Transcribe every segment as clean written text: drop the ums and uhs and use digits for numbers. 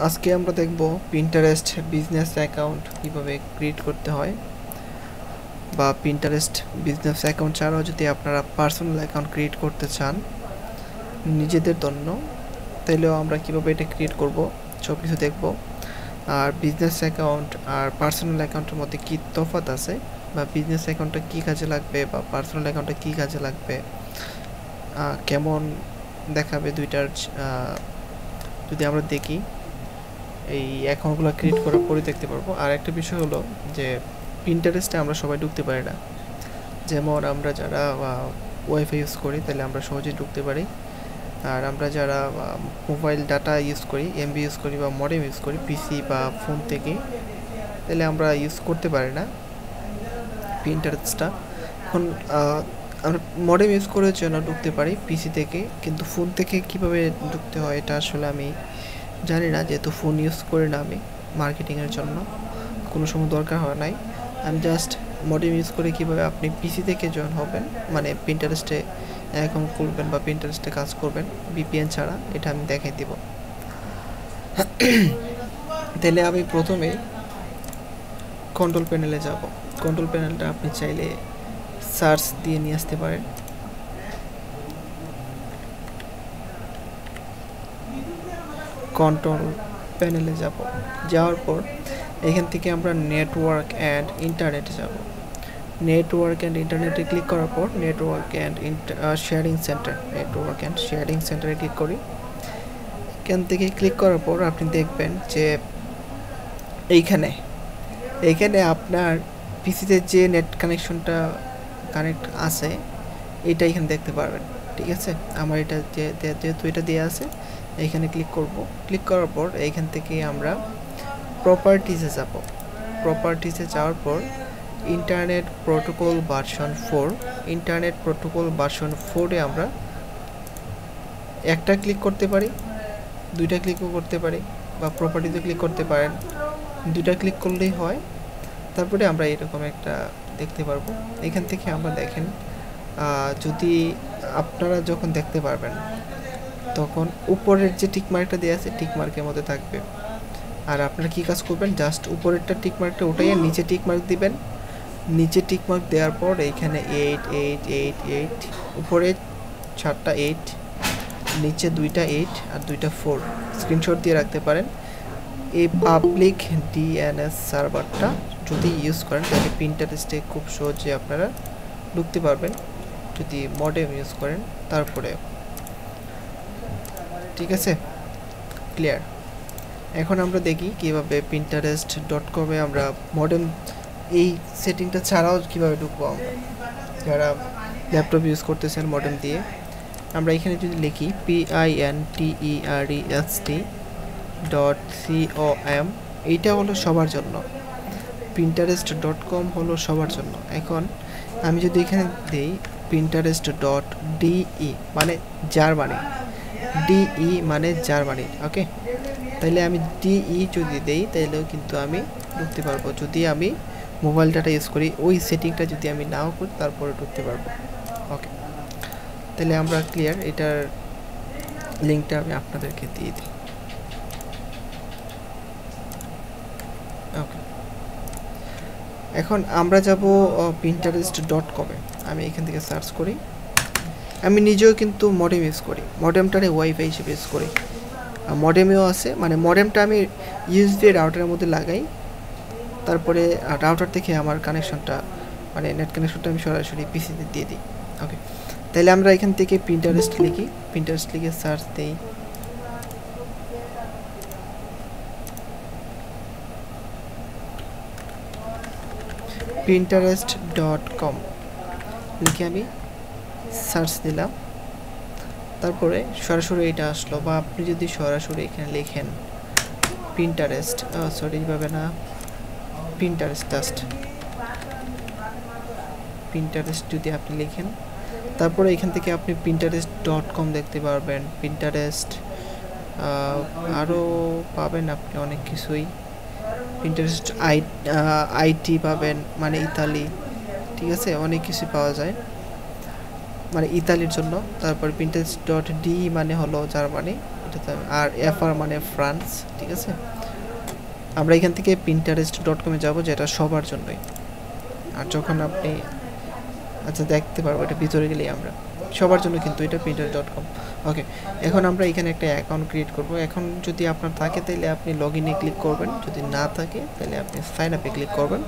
আজকে আমরা দেখব পিন্টারেস্ট বিজনেস অ্যাকাউন্ট কিভাবে ক্রিয়েট করতে হয়, বা পিন্টারেস্ট বিজনেস অ্যাকাউন্ট ছাড়াও যদি আপনারা পার্সোনাল অ্যাকাউন্ট ক্রিয়েট করতে চান নিজেদের জন্য, তাহলেও আমরা কিভাবে এটা ক্রিয়েট করব সব কিছু দেখব। আর বিজনেস অ্যাকাউন্ট আর পার্সোনাল অ্যাকাউন্টের মধ্যে কী তফাৎ আছে, বা বিজনেস অ্যাকাউন্টটা কী কাজে লাগবে বা পার্সোনাল অ্যাকাউন্টটা কী কাজে লাগবে, কেমন দেখাবে দুইটার যদি আমরা দেখি, এই অ্যাকাউন্টগুলো ক্রিয়েট করার পরে দেখতে পারবো। আর একটা বিষয় হলো যে পিন্টারেস্টে আমরা সবাই ঢুকতে পারি না। যেমন আমরা যারা ওয়াইফাই ইউজ করি তাহলে আমরা সহজেই ঢুকতে পারি, আর আমরা যারা মোবাইল ডাটা ইউজ করি, এমবি ইউজ করি বা মডেম ইউজ করি পিসি বা ফোন থেকে, তাহলে আমরা ইউজ করতে পারি না পিন্টারেস্টটা। এখন আমরা মডেম ইউজ করার জন্য ঢুকতে পারি পিসি থেকে, কিন্তু ফোন থেকে কিভাবে ঢুকতে হয় এটা আসলে আমি জানি না, যেহেতু ফোন ইউজ করি না আমি মার্কেটিংয়ের জন্য, কোনো সময় দরকার হয় নাই। আমি জাস্ট মডেম ইউজ করে কীভাবে আপনি পিসি থেকে জয়েন হবেন, মানে পিন্টারেস্টে অ্যাকাউন্ট খুলবেন বা পিন্টারেস্টে কাজ করবেন ভিপিএন ছাড়া, এটা আমি দেখাই দিব। তাহলে আমি প্রথমে কন্ট্রোল প্যানেলে যাব। কন্ট্রোল প্যানেলটা আপনি চাইলে সার্চ দিয়ে নিয়ে আসতে পারেন। কন্ট্রোল প্যানেলে যাওয়ার পর এখান থেকে আমরা নেটওয়ার্ক অ্যান্ড ইন্টারনেটে যাব। নেটওয়ার্ক অ্যান্ড ইন্টারনেটে ক্লিক করার পর network and sharing centre, network and sharing সেন্টারে ক্লিক করি। এখান থেকে ক্লিক করার পর আপনি দেখবেন যে এইখানে আপনার পিসিতে যে নেট কানেকশনটা কানেক্ট আছে এটা এখানে দেখতে পারবেন। ঠিক আছে, আমার এটা যেহেতু এটা দেওয়া আছে, এইখানে ক্লিক করব। ক্লিক করার পর এইখান থেকে আমরা প্রপার্টিসে যাব। প্রপার্টিসে যাওয়ার পর internet protocol version 4, internet protocol version 4-এ আমরা একটা ক্লিক করতে পারি, দুইটা ক্লিকও করতে পারি, বা প্রপার্টিতে ক্লিক করতে পারেন, দুইটা ক্লিক করলেই হয়। তারপরে আমরা এরকম একটা দেখতে পারবো। এখান থেকে আমরা দেখেন, যদি আপনারা যখন দেখতে পারবেন তখন উপরের যে টিকমার্কটা দেওয়া আছে টিকমার্কের মধ্যে থাকবে। আর আপনারা কী কাজ করবেন, জাস্ট উপরেরটা টিকমার্কটা উঠাইয়া নিচে টিকমার্ক দিবেন। নিচে টিকমার্ক দেওয়ার পর এইখানে 8 8 8 8, উপরে 4টা 8, নিচে 2টা 8 আর 2টা 4 স্ক্রিনশট দিয়ে রাখতে পারেন। এই পাবলিক ডিএনএস সার্ভারটা যদি ইউজ করেন তাহলে পিন্টারেস্টে খুব সহজে আপনারা ঢুকতে পারবেন, যদি মডেম ইউজ করেন। তারপরে ঠিক আছে, ক্লিয়ার। এখন আমরা দেখি কিভাবে pinterest.com-এ আমরা মডেম, এই সেটিংটা ছাড়াও কিভাবে ঢুকবো আমরা যারা ল্যাপটপ ইউজ করতেছেন মডেম দিয়ে। আমরা এখানে যদি লিখি pinterest.com, এইটা হলো সবার জন্য, pinterest.com হলো সবার জন্য। এখন আমি যদি এখানে দিই pinterest.de মানে জার্মানি, ডিই মানে জার্মানি, ওকে, তাইলে আমি ডিই যদি দেই তাইলেও কিন্তু আমি ঢুকতে পারবো। যদি আমি মোবাইল ডাটা ইউজ করি, ওই সেটিংটা যদি আমি নাও করি তারপরে ঢুকতে পারবো। ওকে, তাহলে আমরা ক্লিয়ার। এটার লিঙ্কটা আমি আপনাদেরকে দিয়ে দিই। ওকে, এখন আমরা যাব pinterest.com-এ। আমি এখান থেকে সার্চ করি। আমি নিজেও কিন্তু মডেম ইউজ করি, মডেমটারে ওয়াইফাই হিসেবে ইউজ করি, মডেমেও আছে, মানে মডেমটা আমি ইউএসবি রাউটারের মধ্যে লাগাই, তারপরে রাউটার থেকে আমার কানেকশনটা, মানে নেট কানেকশনটা আমি সরাসরি পিসিতে দিয়ে দিই। ওকে, তাহলে আমরা এখান থেকে পিন্টারেস্ট লিখি, পিন্টারেস্ট লিখে সার্চ দিই। pinterest.com লিখে আমি সার্চ দিলাম, তারপরে সরাসরি এটা আসলো। বা আপনি যদি সরাসরি এখানে লেখেন পিন্টারেস্ট, সরি এইভাবে না, পিন্টারেস্ট, জাস্ট পিন্টারেস্ট যদি আপনি লেখেন, তারপরে এখান থেকে আপনি pinterest.com দেখতে পারবেন। পিন্টারেস্ট আরও পাবেন আপনি অনেক কিছুই, পিন্টারেস্ট আইটি পাবেন, মানে ইতালি, ঠিক আছে, অনেক কিছু পাওয়া যায় মানে ইতালির জন্য। তারপর pinterest.de মানে হলো জার্মানি, এটাতে আর এফআর মানে ফ্রান্স, ঠিক আছে। আমরা এখান থেকে pinterest.com এ যাব, যেটা সবার জন্যই। আর যখন আপনি আচ্ছা দেখতে পারবো, এটা ভিতরে গেলেই আমরা সবার জন্য কিন্তু এটা pinterest.com। ওকে, এখন আমরা এখানে একটা অ্যাকাউন্ট ক্রিয়েট করব। এখন যদি আপনার থাকে তাহলে আপনি লগ ইনে ক্লিক করবেন, যদি না থাকে তাহলে আপনি সাইন আপে ক্লিক করবেন।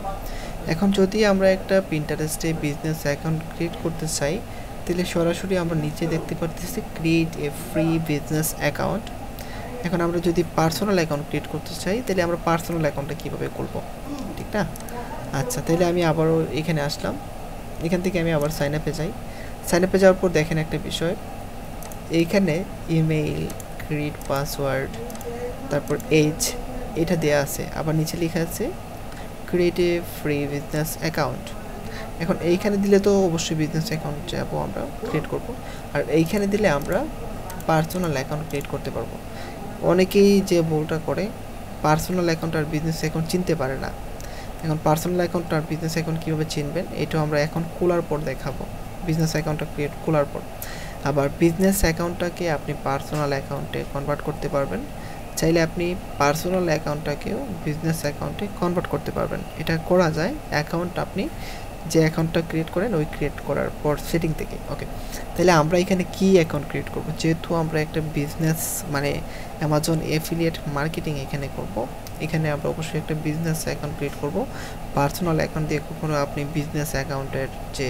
এখন যদি আমরা একটা পিন্টারেস্টে বিজনেস অ্যাকাউন্ট ক্রিয়েট করতে চাই, তাহলে সরাসরি আমরা নিচে দেখতে পারতেছি create a free business account. এখন আমরা যদি পার্সোনাল অ্যাকাউন্ট ক্রিয়েট করতে চাই, তাহলে আমরা পার্সোনাল অ্যাকাউন্টটা কীভাবে করব, ঠিক না? আচ্ছা, তাহলে আমি আবারও এখানে আসলাম, এখান থেকে আমি আবার সাইন আপে যাই। সাইন আপে যাওয়ার পর দেখেন একটা বিষয়, এইখানে ইমেইল, ক্রিয়েট পাসওয়ার্ড, তারপর এইজ, এটা দেওয়া আছে। আবার নিচে লেখা আছে create a free business account. এখন এইখানে দিলে তো অবশ্যই বিজনেস অ্যাকাউন্ট যাবো, আমরা ক্রিয়েট করব। আর এইখানে দিলে আমরা পার্সোনাল অ্যাকাউন্ট ক্রিয়েট করতে পারবো। অনেকেই যে ভুলটা করে, পার্সোনাল অ্যাকাউন্ট আর বিজনেস অ্যাকাউন্ট চিনতে পারে না। এখন পার্সোনাল অ্যাকাউন্ট আর বিজনেস অ্যাকাউন্ট কীভাবে চিনবেন, এটাও আমরা এখন খোলার পর দেখাবো, বিজনেস অ্যাকাউন্টটা ক্রিয়েট খোলার পর। আবার বিজনেস অ্যাকাউন্টটাকে আপনি পার্সোনাল অ্যাকাউন্টে কনভার্ট করতে পারবেন, চাইলে আপনি পার্সোনাল অ্যাকাউন্টটাকেও বিজনেস অ্যাকাউন্টে কনভার্ট করতে পারবেন। এটা করা যায় অ্যাকাউন্ট আপনি যে অ্যাকাউন্টটা ক্রিয়েট করেন ওই ক্রিয়েট করার পর সেটিং থেকে। ওকে, তাহলে আমরা এখানে কি অ্যাকাউন্ট ক্রিয়েট করব, যেহেতু আমরা একটা বিজনেস মানে অ্যামাজন এফিলিয়েট মার্কেটিং এখানে করব, এখানে আমরা অবশ্যই একটা বিজনেস অ্যাকাউন্ট ক্রিয়েট করব। পার্সোনাল অ্যাকাউন্ট দিয়ে কখনো আপনি বিজনেস অ্যাকাউন্টের যে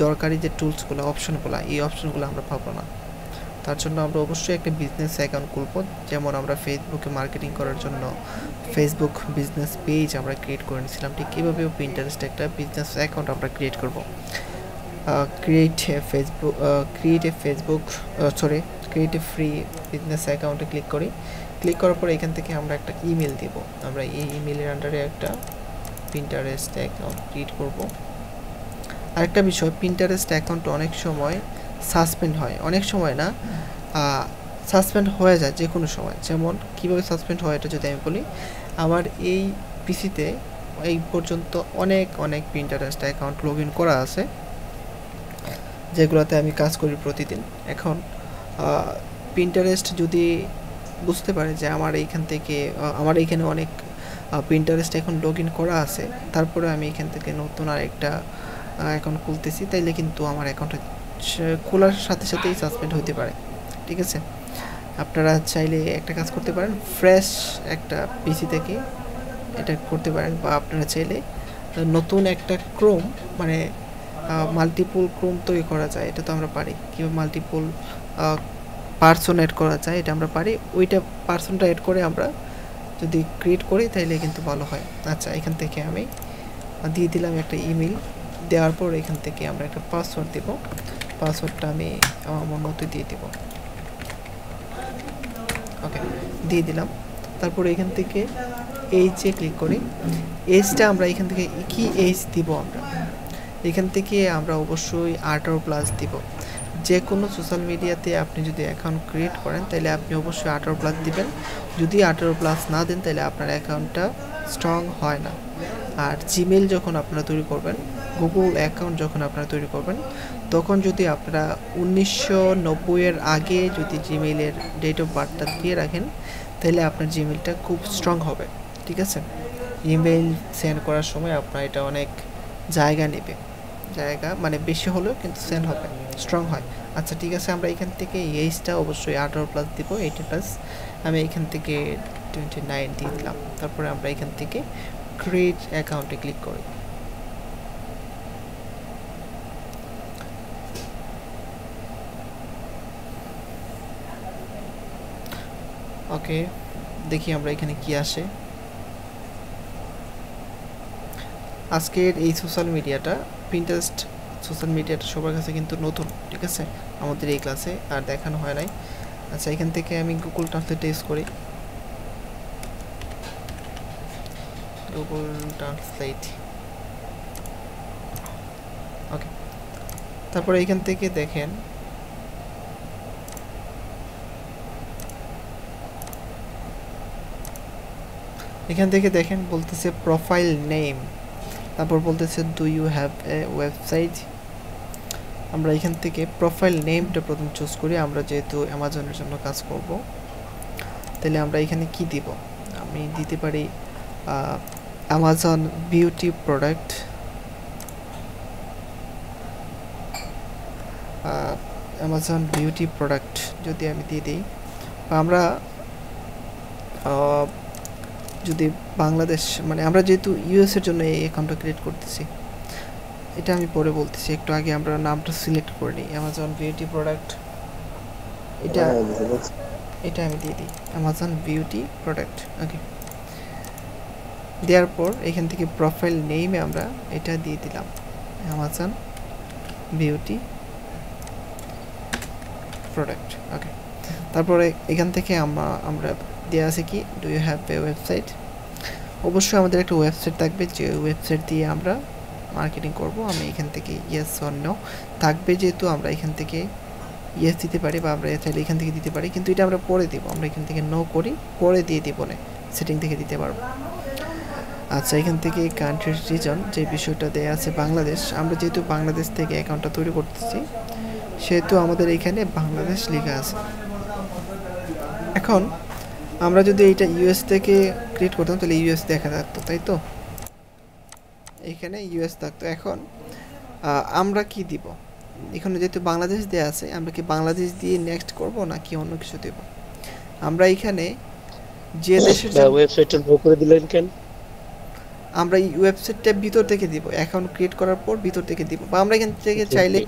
দরকারি যে টুলসগুলো, অপশনগুলো, এই অপশনগুলো আমরা পাবো না। তার জন্য আমরা অবশ্যই একটা বিজনেস অ্যাকাউন্ট খুলব। যেমন আমরা ফেসবুকে মার্কেটিং করার জন্য ফেসবুক বিজনেস পেজ আমরা ক্রিয়েট করে নিয়েছিলাম, ঠিক কীভাবেও পিন্টারেস্টে একটা বিজনেস অ্যাকাউন্ট আমরা ক্রিয়েট করব। ক্রিয়েট এ ফ্রি বিজনেস অ্যাকাউন্টে ক্লিক করি। ক্লিক করার পর এখান থেকে আমরা একটা ইমেল দেব। আমরা এই ইমেলের আন্ডারে একটা পিন্টারেস্ট অ্যাকাউন্ট ক্রিয়েট করব। আরেকটা বিষয়, পিন্টারেস্ট অ্যাকাউন্ট অনেক সময় সাসপেন্ড হয়, অনেক সময় না, সাসপেন্ড হয়ে যায় যে কোনো সময়। যেমন কীভাবে সাসপেন্ড হয় এটা যদি আমি বলি, আমার এই পিসিতে এই পর্যন্ত অনেক পিন্টারেস্ট অ্যাকাউন্ট লগ ইন করা আছে, যেগুলোতে আমি কাজ করি প্রতিদিন। এখন পিন্টারেস্ট যদি বুঝতে পারে যে আমার এইখানে অনেক পিন্টারেস্ট এখন লগ ইন করা আছে, তারপরে আমি এখান থেকে নতুন আরেকটা অ্যাকাউন্ট খুলতেছি, তাইলে কিন্তু আমার অ্যাকাউন্টটা খোলার সাথে সাথেই সাসপেন্ড হতে পারে, ঠিক আছে? আপনারা চাইলে একটা কাজ করতে পারেন, ফ্রেশ একটা পিসি থেকে এটা করতে পারেন, বা আপনারা চাইলে নতুন একটা ক্রোম মানে মাল্টিপল ক্রোম তৈরি করা যায়, এটা তো আমরা পারি। কীভাবে মাল্টিপল পার্সন অ্যাড করা যায় এটা আমরা পারি, ওইটা পার্সনটা অ্যাড করে আমরা যদি ক্রিয়েট করি তাইলে কিন্তু ভালো হয়। আচ্ছা, এখান থেকে আমি দিয়ে দিলাম একটা ইমেল, দেওয়ার পর এখান থেকে আমরা একটা পাসওয়ার্ড দেব। পাসওয়ার্ডটা আমি আমার মতো দিয়ে দেব। ওকে, দিয়ে দিলাম। তারপর এখান থেকে এইচে ক্লিক করি। এইচটা আমরা এখান থেকে কি এইচ দিব, আমরা এখান থেকে আমরা অবশ্যই 18+ দিব। যে কোনো সোশ্যাল মিডিয়াতে আপনি যদি অ্যাকাউন্ট ক্রিয়েট করেন তাহলে আপনি অবশ্যই 18+ দিবেন। যদি 18+ না দেন তাহলে আপনার অ্যাকাউন্টটা স্ট্রং হয় না। আর জিমেল যখন আপনারা তৈরি করবেন, গুগল অ্যাকাউন্ট যখন আপনারা তৈরি করবেন, তখন যদি আপনারা 1990 আগে যদি জিমেইলের ডেট অফ বার্থটা দিয়ে রাখেন, তাহলে আপনার জিমেইলটা খুব স্ট্রং হবে, ঠিক আছে? ইমেইল সেন্ড করার সময় আপনার এটা অনেক জায়গা নেবে, জায়গা মানে বেশি হলেও কিন্তু সেন্ড হবে, স্ট্রং হয়। আচ্ছা, ঠিক আছে, আমরা এখান থেকে এইজটা অবশ্যই 18+ দিব, 18+। আমি এখান থেকে 29 দিয়ে দিলাম। তারপরে আমরা এখান থেকে ক্রিয়েট অ্যাকাউন্টে ক্লিক করি। ওকে, দেখি আমরা এখানে কি আসে। আজকের এই সোশ্যাল মিডিয়াটা, পিন্টারেস্ট সোশ্যাল মিডিয়াটা সবার কাছে কিন্তু নতুন, ঠিক আছে? আমাদের এই ক্লাসে আর দেখানো হয় নাই। আচ্ছা, এখান থেকে আমি গুগল ট্রান্সলেট ইউজ করি, গুগল ট্রান্সলেট। ওকে, তারপরে এখান থেকে দেখেন বলতেছে প্রোফাইল নেম, তারপর বলতেছে do you have a website, আমরা এখান থেকে প্রোফাইল নেমটা প্রথম চুজ করি। আমরা যেহেতু অ্যামাজনের জন্য কাজ করব, তাহলে আমরা এখানে কি দিব? আমি দিতে পারি Amazon beauty product, Amazon beauty product যদি আমি দিয়ে দিই, বা আমরা যদি বাংলাদেশ, মানে আমরা যেহেতু ইউএস এর জন্য এই অ্যাকাউন্টটা ক্রিয়েট করতেছি, এটা আমি পরে বলতেছি, একটু আগে আমরা নামটা সিলেক্ট করে নিই, অ্যামাজন বিউটি প্রোডাক্ট। এটা আমি দিয়ে দিই অ্যামাজন বিউটি প্রোডাক্ট। ওকে, দেওয়ার পর এখান থেকে প্রোফাইল নেমে আমরা এটা দিয়ে দিলাম অ্যামাজন বিউটি প্রোডাক্ট। ওকে, তারপরে এখান থেকে আমরা দেওয়া আছে কি, do you have a website. অবশ্যই আমাদের একটা ওয়েবসাইট থাকবে, যে ওয়েবসাইট দিয়ে আমরা মার্কেটিং করব। আমি এখান থেকে ইয়েস অর নো থাকবে, যেহেতু আমরা এখান থেকে ইয়েস দিতে পারি, বা আমরা চাইলে এখান থেকে দিতে পারি, কিন্তু এটা আমরা পরে দিব। আমরা এখান থেকে নো করি, পরে দিয়ে দিব না, সেটিং থেকে দিতে পারবো। আচ্ছা, এখান থেকে কান্ট্রি রিজন যে বিষয়টা দেয়া আছে বাংলাদেশ, আমরা যেহেতু বাংলাদেশ থেকে অ্যাকাউন্টটা তৈরি করতেছি, সেহেতু আমাদের এখানে বাংলাদেশ লেখা আছে। এখন আমরা যদি এইটা ইউএস থেকে ক্রিয়েট করতাম, তাহলে ইউএস দেখা থাকতো, তাই তো? এখানে ইউএস থাকতো। এখন আমরা কি দিব? এখানে যেহেতু বাংলাদেশ দেয়া আছে, আমরা কি বাংলাদেশ দিয়ে নেক্সট করব নাকি অন্য কিছু দেব? আমরা এখানে যে দেশের ওয়েবসাইটটা নো করে দিলেন কেন? আমরা এই ওয়েবসাইটটা ভিতর থেকে দিব, অ্যাকাউন্ট ক্রিয়েট করার পর ভিতর থেকে দিব, বা আমরা এখান থেকে চাইলে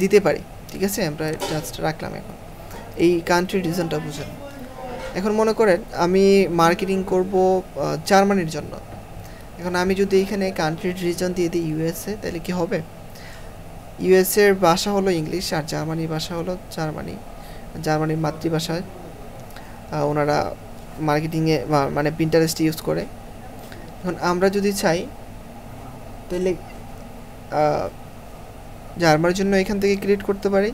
দিতে পারি। ঠিক আছে, আমরা জাস্ট রাখলাম। এখন এই কান্ট্রি রিজনটা বুঝেন। এখন মনে করেন আমি মার্কেটিং করব জার্মানির জন্য। এখন আমি যদি এখানে কান্ট্রির রিজন দিয়ে দিই ইউএসএ, তাহলে কি হবে? ইউএসএর ভাষা হলো ইংলিশ, আর জার্মানির ভাষা হলো জার্মানি। জার্মানির মাতৃভাষায় ওনারা মার্কেটিংয়ে মানে পিন্টারেস্ট ইউজ করে। এখন আমরা যদি চাই, তাহলে জার্মানির জন্য এখান থেকে ক্রিয়েট করতে পারি,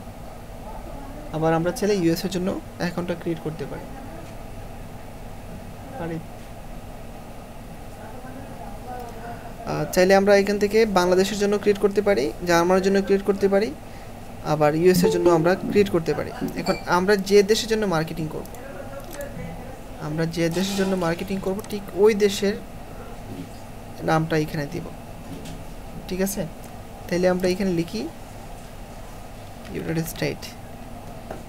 আবার আমরা চাইলে ইউএসএর জন্য অ্যাকাউন্টটা ক্রিয়েট করতে পারি। চাইলে আমরা এখান থেকে বাংলাদেশের জন্য ক্রিয়েট করতে পারি, জার্মানির জন্য ক্রিয়েট করতে পারি, আবার ইউএসএর জন্য আমরা ক্রিয়েট করতে পারি। এখন আমরা যে দেশের জন্য মার্কেটিং করব, ঠিক ওই দেশের নামটা এখানে দিব। ঠিক আছে, তাহলে আমরা এখানে লিখি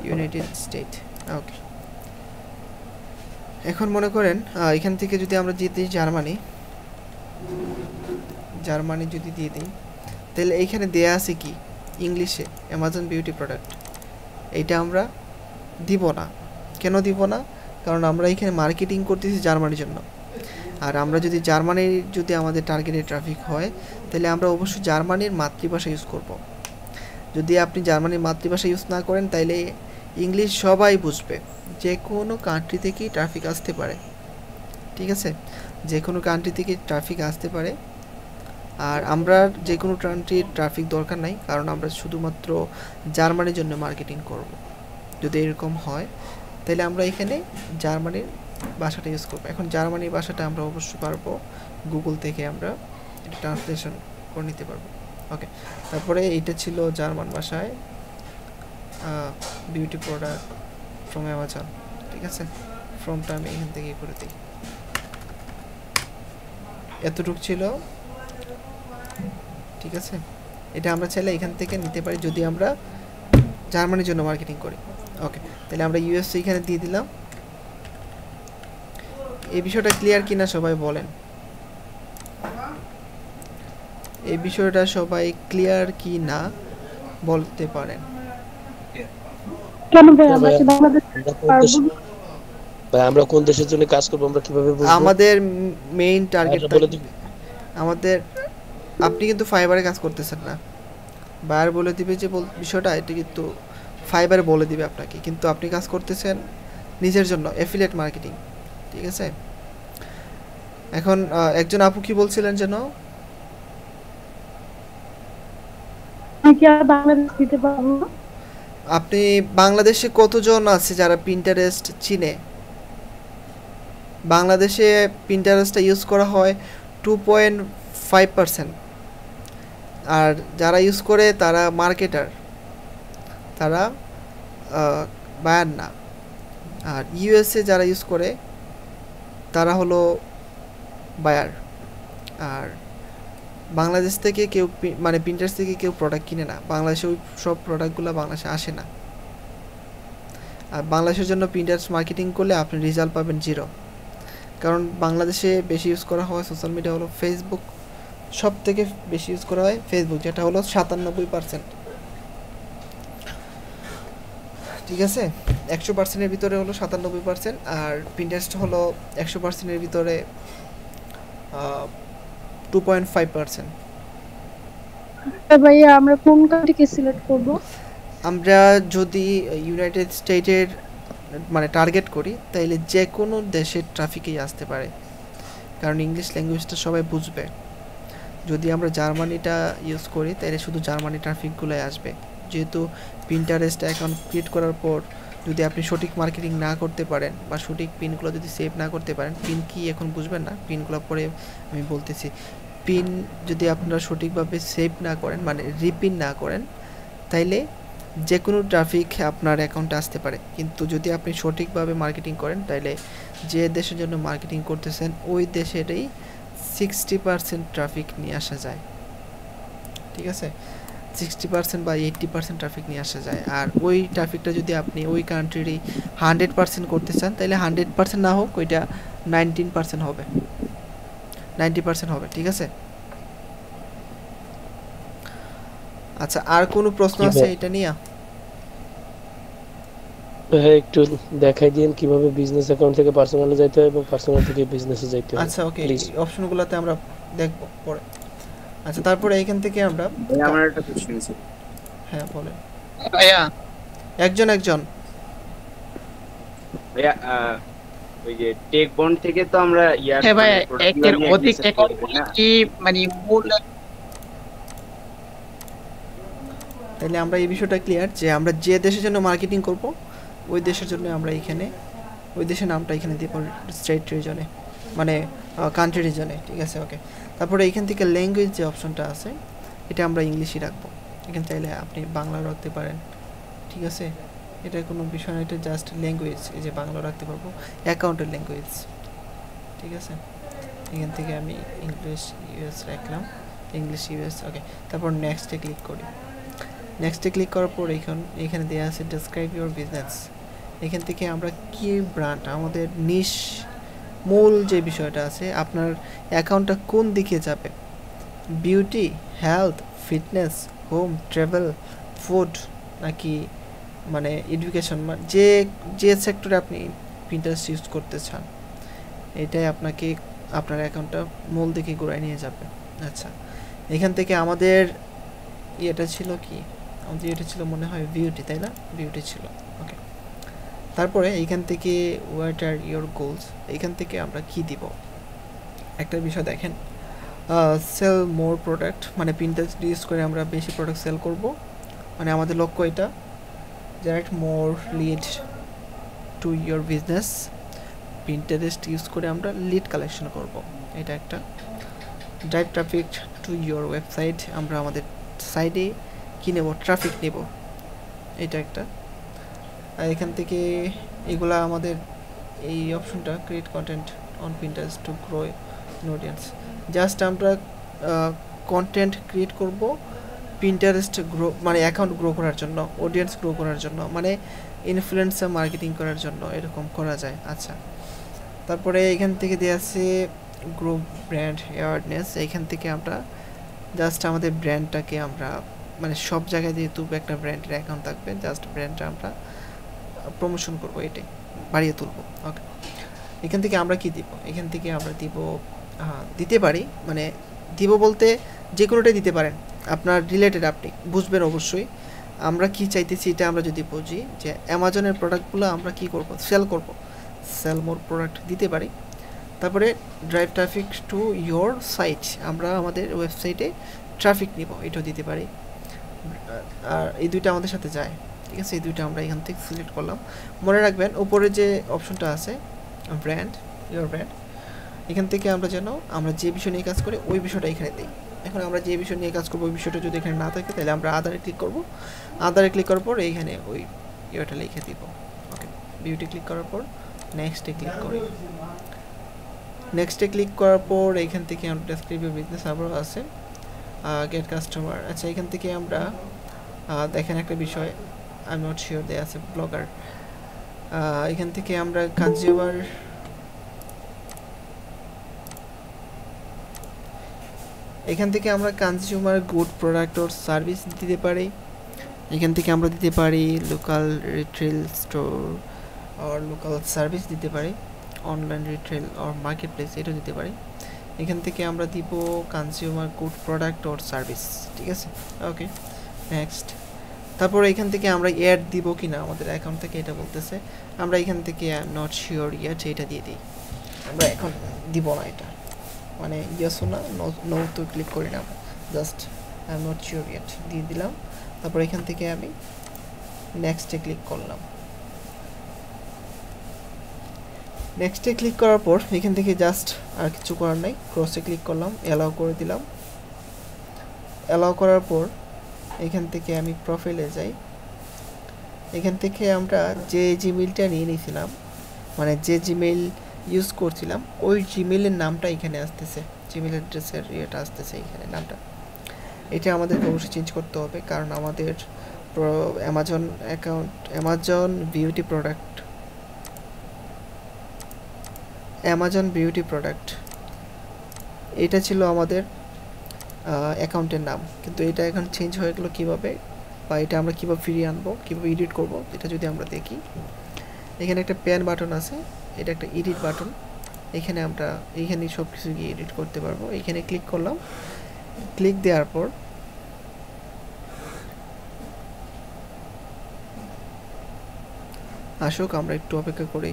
ইউনাইটেড স্টেট। ওকে, এখন মনে করেন এখান থেকে যদি আমরা দিয়ে দিই জার্মানি যদি দিয়ে দিই, তাহলে এইখানে দেয়া আছে কি ইংলিশে অ্যামাজন বিউটি প্রোডাক্ট। এইটা আমরা দিব না। কেন দিব না? কারণ আমরা এখানে মার্কেটিং করতেছি জার্মানির জন্য, আর আমরা যদি জার্মানির যদি আমাদের টার্গেটেড ট্রাফিক হয়, তাহলে আমরা অবশ্যই জার্মানির মাতৃভাষা ইউজ করব। যদি আপনি জার্মানির মাতৃভাষা ইউজ না করেন, তাইলে ইংলিশ সবাই বুঝবে। যে কোনো কান্ট্রি থেকেই ট্রাফিক আসতে পারে। ঠিক আছে, যে কোনো কান্ট্রি থেকে ট্রাফিক আসতে পারে, আর আমরা যে কোনো কান্ট্রির ট্রাফিক দরকার নাই, কারণ আমরা শুধুমাত্র জার্মানির জন্য মার্কেটিং করব। যদি এরকম হয়, তাহলে আমরা এখানে জার্মানির ভাষাটা ইউজ করবো। এখন জার্মানির ভাষাটা আমরা অবশ্যই পারবো, গুগল থেকে আমরা ট্রান্সলেশন করে নিতে পারবো। ওকে, তারপরে এইটা ছিল জার্মান ভাষায় বিউটি প্রোডাক্ট ফ্রম অ্যামাজন। ঠিক আছে, ফ্রমটা আমি এখান থেকে করে দিই। এতটুক ছিল। ঠিক আছে, এটা আমরা চাইলে এখান থেকে নিতে পারি যদি আমরা জার্মানির জন্য মার্কেটিং করি। ওকে, তাহলে আমরা ইউএসএ এখানে দিয়ে দিলাম। এই বিষয়টা ক্লিয়ার কিনা সবাই বলেন? এই বিষয়টা সবাই ক্লিয়ার কি না বলতে পারেন? আমরা কোন দেশের জন্য কাজ করব আমরা কিভাবে বুঝবো? আমাদের মেইন টার্গেট আমাদের, আপনি কিন্তু ফাইবারে কাজ করতেছেন না, বায়ার বলে দিবে যে বিষয়টা, এটা কিন্তু ফাইবারে বলে দিবে আপনাকে, কিন্তু আপনি কাজ করতেছেন নিজের জন্য, অ্যাফিলিয়েট মার্কেটিং। ঠিক আছে, এখন একজন আপু কি বলছিলেন যেন? আপনি বাংলাদেশে কতজন আছে যারা পিন্টারেস্ট চিনে? বাংলাদেশে পিন্টারেস্টটা ইউজ করা হয় 2.5%, আর যারা ইউজ করে তারা মার্কেটার, তারা বায়ার না। আর ইউএসএ যারা ইউজ করে তারা হলো বায়ার। আর বাংলাদেশ থেকে কেউ মানে প্রিন্টার্স থেকে কেউ প্রোডাক্ট কিনে না, বাংলাদেশে ওই সব প্রোডাক্টগুলো বাংলাদেশে আসে না। আর বাংলাদেশের জন্য প্রিন্টার্স মার্কেটিং করলে আপনি রেজাল্ট পাবেন 0, কারণ বাংলাদেশে বেশি ইউজ করা হয় সোশ্যাল মিডিয়া হলো ফেসবুক, সব থেকে বেশি ইউজ করা হয় ফেসবুক, যেটা হলো 97%। ঠিক আছে, 100%-এর ভিতরে হলো 97%, আর প্রিন্টারেস্ট হলো 100%-এর ভিতরে 2.5%। ভাইয়া আমরা কোন কান্ট্রিকে সিলেক্ট করব? আমরা যদি ইউনাইটেড স্টেটের মানে টার্গেট করি তাইলে যে কোনো দেশের ট্রাফিকেই আসতে পারে, কারণ ইংলিশ ল্যাঙ্গুয়েজটা সবাই বুঝবে। যদি আমরা জার্মানিটা ইউজ করি তাহলে শুধু জার্মানি ট্রাফিকগুলোই আসবে, যেহেতু পিন্টারেস্ট অ্যাকাউন্ট ক্রিয়েট করার পর যদি আপনি সঠিক মার্কেটিং না করতে পারেন বা সঠিক পিনগুলো যদি সেভ না করতে পারেন, পিন কি এখন বুঝবেন না, পিনগুলো পরে আমি বলতেছি। পিন যদি আপনারা সঠিকভাবে সেভ না করেন মানে রিপিন না করেন, তাইলে যে কোনো ট্রাফিক আপনার অ্যাকাউন্টে আসতে পারে। কিন্তু যদি আপনি সঠিকভাবে মার্কেটিং করেন তাহলে যে দেশের জন্য মার্কেটিং করতেছেন ওই দেশেরই 60% ট্রাফিক নিয়ে আসা যায়। ঠিক আছে, 60% বা 80% ট্রাফিক নিয়ে আসা যায়। আর ওই ট্রাফিকটা যদি আপনি ওই কান্ট্রিরই 100% করতে চান তাহলে 100% না হোক, ওইটা 19% হবে, 90% হবে। ঠিক আছে, আচ্ছা আর কোনো প্রশ্ন আছে এটা নিয়ে? হ্যাঁ, একটু দেখাই দিন কিভাবে বিজনেস অ্যাকাউন্ট থেকে পার্সোনালে যাইতে হয় এবং পার্সোনাল থেকে বিজনেসে যাইতে হয়। আচ্ছা ওকে, অপশনগুলোতে আমরা দেখব পরে। আচ্ছা তারপরে এইখান থেকে আমরা আমার একটা কোশ্চেন আছে। হ্যাঁ বলেন ভাইয়া। একজন ভাইয়া ওই যে টেক বন্ড থেকে তো আমরা ইয়ার হ্যাঁ ভাইয়া, একের অধিক অ্যাকাউন্ট কি মানে মূল। তাহলে আমরা এই বিষয়টা ক্লিয়ার যে আমরা যে দেশের জন্য মার্কেটিং করব ওই দেশের জন্য আমরা এখানে ওই দেশের নামটা এখানে দিব স্টেট রিজনে মানে কান্ট্রি রিজনে। ঠিক আছে ওকে। তারপরে এইখান থেকে ল্যাঙ্গুয়েজ যে অপশনটা আছে এটা আমরা ইংলিশই রাখবো, এখানে চাইলে আপনি বাংলাও রাখতে পারেন। ঠিক আছে, এটা কোনো বিষয় না, এটা জাস্ট ল্যাঙ্গুয়েজ, এই যে বাংলা রাখতে পারবো, অ্যাকাউন্টের ল্যাঙ্গুয়েজ। ঠিক আছে, এখান থেকে আমি ইংলিশ ইউএস রাখলাম, ইংলিশ ইউএস ওকে। তারপর নেক্সটে ক্লিক করি। নেক্সটে ক্লিক করার পর এখানে দেওয়া আছে ডেসক্রাইব ইউর বিজনেস। এখান থেকে আমরা কি ব্র্যান্ড, আমাদের নিশ মূল যে বিষয়টা আছে, আপনার অ্যাকাউন্টটা কোন দিকে যাবে, beauty, health, fitness, home, travel, food নাকি মানে এডুকেশন, যে যে সেক্টরে আপনি পিন্টারেস্ট ইউজ করতে চান এটাই আপনাকে আপনার অ্যাকাউন্টটা মূল দিকে ঘুরায় নিয়ে যাবে। আচ্ছা, এখান থেকে আমাদের এটা ছিল কি, আমাদের এটা ছিল মনে হয় বিউটি, তাই না? বিউটি ছিল ওকে। তারপরে এইখান থেকে হোয়াট আর ইয়োর গোলস, এইখান থেকে আমরা কি দিব একটা বিষয় দেখেন, সেল মোর প্রোডাক্ট, মানে পিন্টারেস্ট ইউজ করে আমরা বেশি প্রোডাক্ট সেল করব, মানে আমাদের লক্ষ্য এটা। Generate more lead to your business, Pinterest use করে আমরা লিড কালেকশন করব, এটা একটা। Drive traffic to your website, আমরা আমাদের সাইডে কী নেব, ট্রাফিক নেব, এটা একটা। আর এখান থেকে এগুলা আমাদের এই অপশনটা create content on Pinterest to grow in audience, just আমরা কন্টেন্ট ক্রিয়েট করব পিন্টারেস্ট গ্রো মানে অ্যাকাউন্ট গ্রো করার জন্য, অডিয়েন্স গ্রো করার জন্য, মানে ইনফ্লুয়েন্সার মার্কেটিং করার জন্য এরকম করা যায়। আচ্ছা, তারপরে এখান থেকে দেওয়া আছে গ্রো ব্র্যান্ড অ্যাওয়ারনেস, এইখান থেকে আমরা জাস্ট আমাদের ব্র্যান্ডটাকে আমরা মানে সব জায়গায় যেহেতু একটা ব্র্যান্ডের অ্যাকাউন্ট থাকবে, জাস্ট ব্র্যান্ডটা আমরা প্রমোশন করবো, এটাই বাড়িয়ে তুলবো ওকে। এখান থেকে আমরা কি দিব, এখান থেকে আমরা দিব দিতে পারি, মানে দিব বলতে যে কোনোটাই দিতে পারেন, আপনার রিলেটেড আপনি বুঝবেন অবশ্যই আমরা কি চাইতেছি। এটা আমরা যদি বুঝি যে অ্যামাজনের প্রোডাক্টগুলো আমরা কি করব, সেল করব, সেল মোর প্রোডাক্ট দিতে পারি। তারপরে drive traffic to your site, আমরা আমাদের ওয়েবসাইটে ট্রাফিক নিব, এটাও দিতে পারি। আর এই দুইটা আমাদের সাথে যায়। ঠিক আছে, এই দুইটা আমরা এখান থেকে সিলেক্ট করলাম। মনে রাখবেন উপরে যে অপশনটা আছে ব্র্যান্ড, ইয়োর ব্র্যান্ড, এখান থেকে আমরা যেন আমরা যে বিষয় নিয়ে কাজ করি ওই বিষয়টা এখানে দিই। এখন আমরা যে বিষয় নিয়ে কাজ করবো ওই বিষয়টা যদি এখানে না থাকে তাহলে আমরা আদারে ক্লিক করব। আদারে ক্লিক করার পর এইখানে ওই ইয়েটা লিখে দিব। ওকে, বিউটি ক্লিক করার পর নেক্সটে ক্লিক করি। নেক্সটে ক্লিক করার পর এইখান থেকে আমরা ডেসক্রিপটিভ বিজনেস আবারও আছে, গেট কাস্টমার। আচ্ছা, এখান থেকে আমরা দেখেন একটা বিষয়, আই এম নট শিওর দেয়া আছে ব্লগার। এখান থেকে আমরা consumer good product or service দিতে পারি। এখান থেকে আমরা দিতে পারি local retail store or local service দিতে পারি, online retail or market place এটা দিতে পারি। এখান থেকে আমরা দিব consumer good product or service, ঠিক আছে। ওকে, নেক্সট। তারপর এখান থেকে আমরা অ্যাড দিব কিনা আমাদের অ্যাকাউন্ট থেকে এটা বলতেছে, আমরা এখান থেকে নট শিওর ইয়াট এটা দিয়ে দিই। আমরা এখন দিব না, এটা মানে ইয়েসও না নো তো ক্লিক করি না, just I am not sure yacht দিয়ে দিলাম। তারপর এখান থেকে আমি নেক্সটে ক্লিক করলাম। নেক্সটে ক্লিক করার পর এখান থেকে জাস্ট আর কিছু করার নাই, ক্রসে ক্লিক করলাম, অ্যালাউ করে দিলাম। অ্যালাউ করার পর এখান থেকে আমি প্রোফাইলে যাই। এখান থেকে আমরা যে জিমেইলটা নিয়ে নিয়েছিলাম, মানে যে জিমেইল ইউজ করছিলাম ওই জিমেইলের নামটা এখানে আসতেছে, জিমেইল অ্যাড্রেসের ইয়েটা আসতেছে এখানে নামটা। এটা আমাদেরকে অবশ্যই চেঞ্জ করতে হবে, কারণ আমাদের Amazon account, Amazon beauty product এটা ছিল আমাদের অ্যাকাউন্টের নাম, কিন্তু এটা এখন চেঞ্জ হয়ে গেল কীভাবে, বা এটা আমরা কীভাবে ফিরিয়ে আনবো, কীভাবে এডিট করব, এটা যদি আমরা দেখি, এখানে একটা প্যান বাটন আছে, এটা একটা এডিট বাটন। এখানে আমরা এইখানে সব কিছু গিয়ে এডিট করতে পারবো। এখানে ক্লিক করলাম, ক্লিক দেওয়ার পর আসুক, আমরা একটু অপেক্ষা করি।